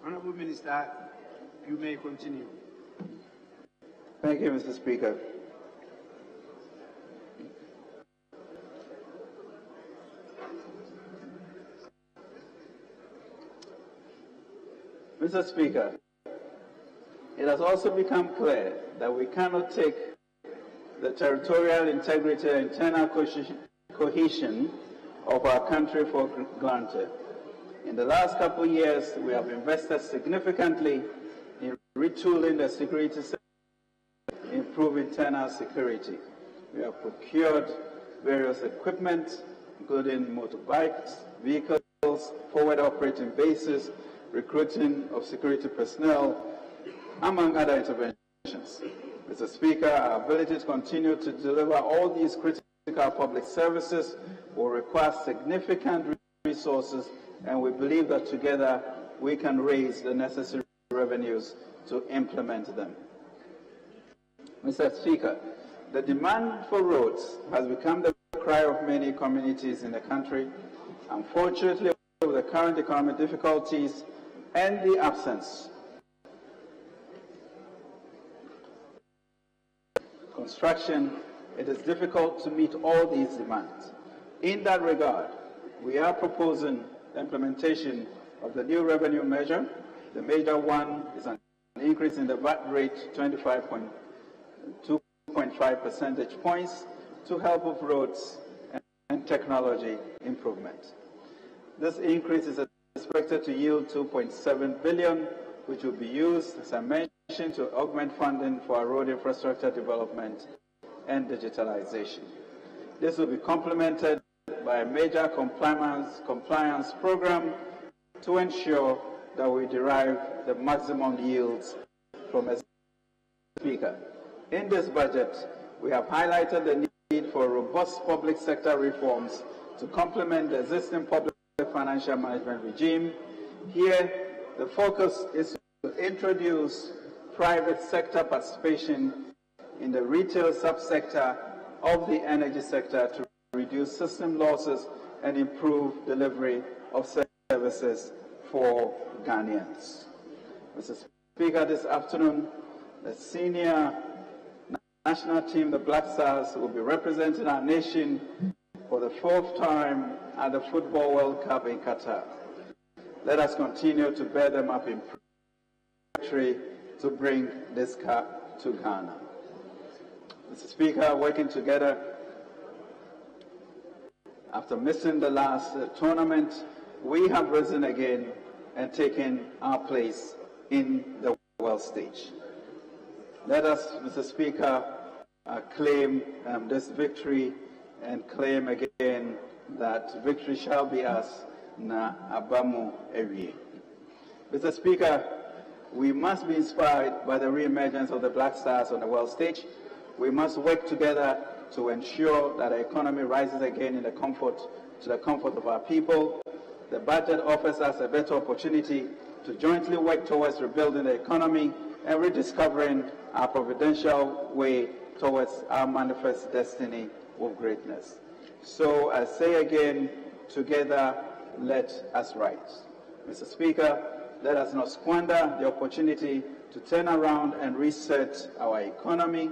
Honourable Minister, you may continue. Thank you, Mr. Speaker. Mr. Speaker, it has also become clear that we cannot take the territorial integrity and internal cohesion of our country for granted. In the last couple of years, we have invested significantly in retooling the security sector, improve internal security. We have procured various equipment, including motorbikes, vehicles, forward operating bases, recruiting of security personnel, among other interventions. Mr. Speaker, our ability to continue to deliver all these critical public services will require significant resources, and we believe that together we can raise the necessary revenues to implement them. Mr. Speaker, the demand for roads has become the cry of many communities in the country. Unfortunately, with the current economic difficulties and the absence of construction, it is difficult to meet all these demands. In that regard, we are proposing the implementation of the new revenue measure. The major one is an increase in the VAT rate, 2.5 percentage points, to help with roads and technology improvement. This increase is expected to yield 2.7 billion, which will be used, as I mentioned, to augment funding for our road infrastructure development and digitalization. This will be complemented by a major compliance program to ensure that we derive the maximum yields from a speaker. In this budget, we have highlighted the need for robust public sector reforms to complement the existing public financial management regime. Here, the focus is to introduce private sector participation in the retail subsector of the energy sector to reduce system losses and improve delivery of services for Ghanaians. Mr. Speaker, this afternoon, the senior national team, the Black Stars, will be representing our nation for the 4th time at the Football World Cup in Qatar. Let us continue to bear them up in victory to bring this cup to Ghana. Mr. Speaker, working together, after missing the last tournament, we have risen again and taken our place in the world stage. Let us, Mr. Speaker, claim this victory and claim again that victory shall be us na abamu ewie. Mr. Speaker, we must be inspired by the re-emergence of the Black Stars on the world stage. We must work together to ensure that our economy rises again to the comfort of our people. The budget offers us a better opportunity to jointly work towards rebuilding the economy and rediscovering our providential way towards our manifest destiny of greatness. So I say again, together, let us rise. Mr. Speaker, let us not squander the opportunity to turn around and reset our economy,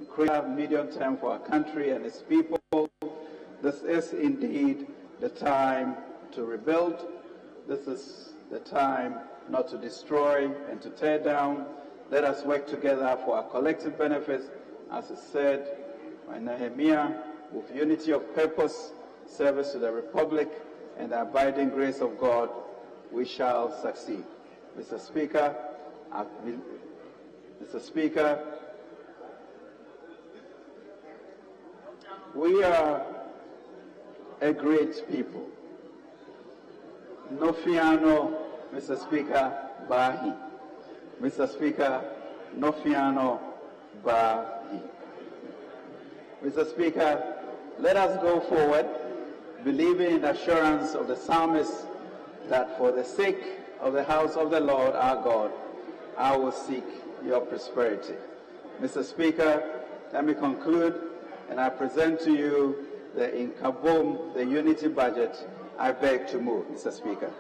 create a medium term for our country and its people. This is indeed the time to rebuild. This is the time not to destroy and to tear down. Let us work together for our collective benefits, as is said by Nehemiah, with unity of purpose, service to the Republic, and the abiding grace of God, we shall succeed. Mr. Speaker, we are a great people. Nofiano, Mr. Speaker, Bahi. Mr. Speaker, Nofiano, Bahi. Mr. Speaker, let us go forward, believing in the assurance of the psalmist that for the sake of the house of the Lord our God, I will seek your prosperity. Mr. Speaker, let me conclude, and I present to you the Inkabom, the unity budget. I beg to move, Mr. Speaker.